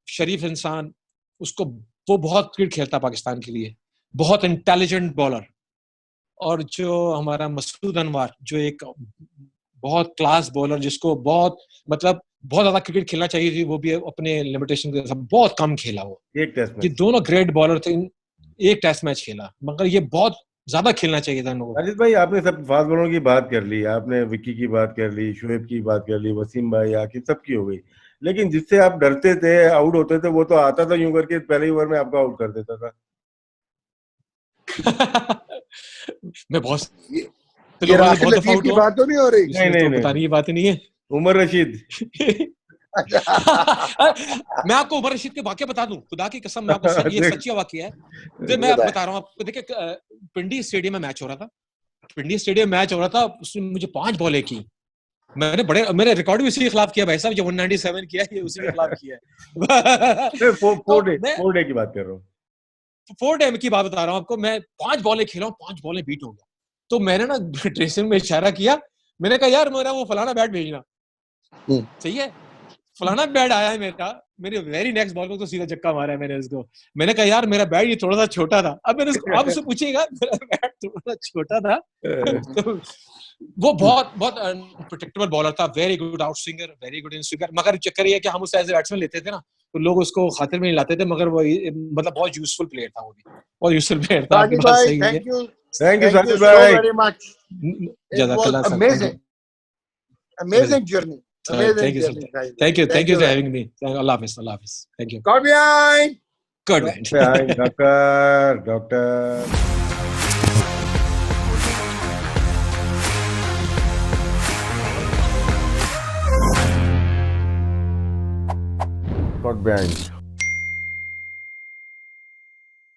शरीफ इंसान, उसको वो बहुत क्रिकेट खेलता पाकिस्तान के लिए, बहुत इंटेलिजेंट बॉलर। और जो हमारा मसूद अनवर जो एक बहुत क्लास बॉलर, जिसको बहुत ज्यादा क्रिकेट खेलना चाहिए थी, वो भी अपने लिमिटेशन के साथ बहुत कम खेला। वो एक टेस्ट ये दोनों ग्रेट बॉलर थे, एक टेस्ट मैच खेला, मगर ये बहुत ज्यादा खेलना चाहिए था इन लोगों को। अजीत भाई, आपने सब फास्ट बॉलरों की बात कर ली, आपने विक्की की बात कर ली, शोएब की बात कर ली, वसीम भाई, आकिब, सबकी हो गई, लेकिन जिससे आप डरते थे, आउट होते थे, वो तो आता था यूं करके पहले ही ओवर में आपको आउट कर देता था। मैं बहुत ये राशिद लतीफ की बात तो नहीं हो रही? नहीं, पता नहीं, ये बात नहीं है। उमर रशीद मैं आपको उमर रशीद के वाकया बता दूं, खुदा की कसम, मैं आपको ये सच्ची वाकया है, तो मैं बता रहा हूँ आपको। देखिए, पिंडी स्टेडियम में मैच हो रहा था, उसमें मुझे 5 बॉलें की, मैंने रिकॉर्ड भी उसी के खिलाफ किया भाई साहब, जो 197 किया है, उसी के खिलाफ किया है। 4 डे की बात कर रहा हूँ, 4 डे की बात बता रहा हूँ आपको। मैं 5 बॉलें खेला हूँ, 5 बॉलें बीट हो गया, तो मैंने ना ड्रेसिंग में इशारा किया, मैंने कहा यार मेरा वो फलाना बैट भेजना, सही है, फलाना बैट आया है मेरे वेरी नेक्स्ट बॉल को तो सीधा चक्का मारा है मैंने उसको। मैंने कहा यार मेरा बैट ये थोड़ा सा छोटा था, अब मैंने उसको, आप उससे पूछिएगा, मेरा बैट थोड़ा सा छोटा था। तो वो बहुत अनप्रेडिक्टेबल बॉलर था, very good out swinger, very good in swinger, मगर चक्कर ये कि हम उसे एज ए बैट्समैन लेते थे ना, तो लोग उसको खातिर में नहीं लाते थे, मगर वो बहुत यूजफुल प्लेयर था, वो भी बहुत यूजफुल प्लेयर था। साकिब भाई, थैंक यू साकिब भाई, very much, amazing journey. Thank you, sir. Thank you for having me. Allah Hafiz. Thank you. God behind. Good man. Doctor. God behind.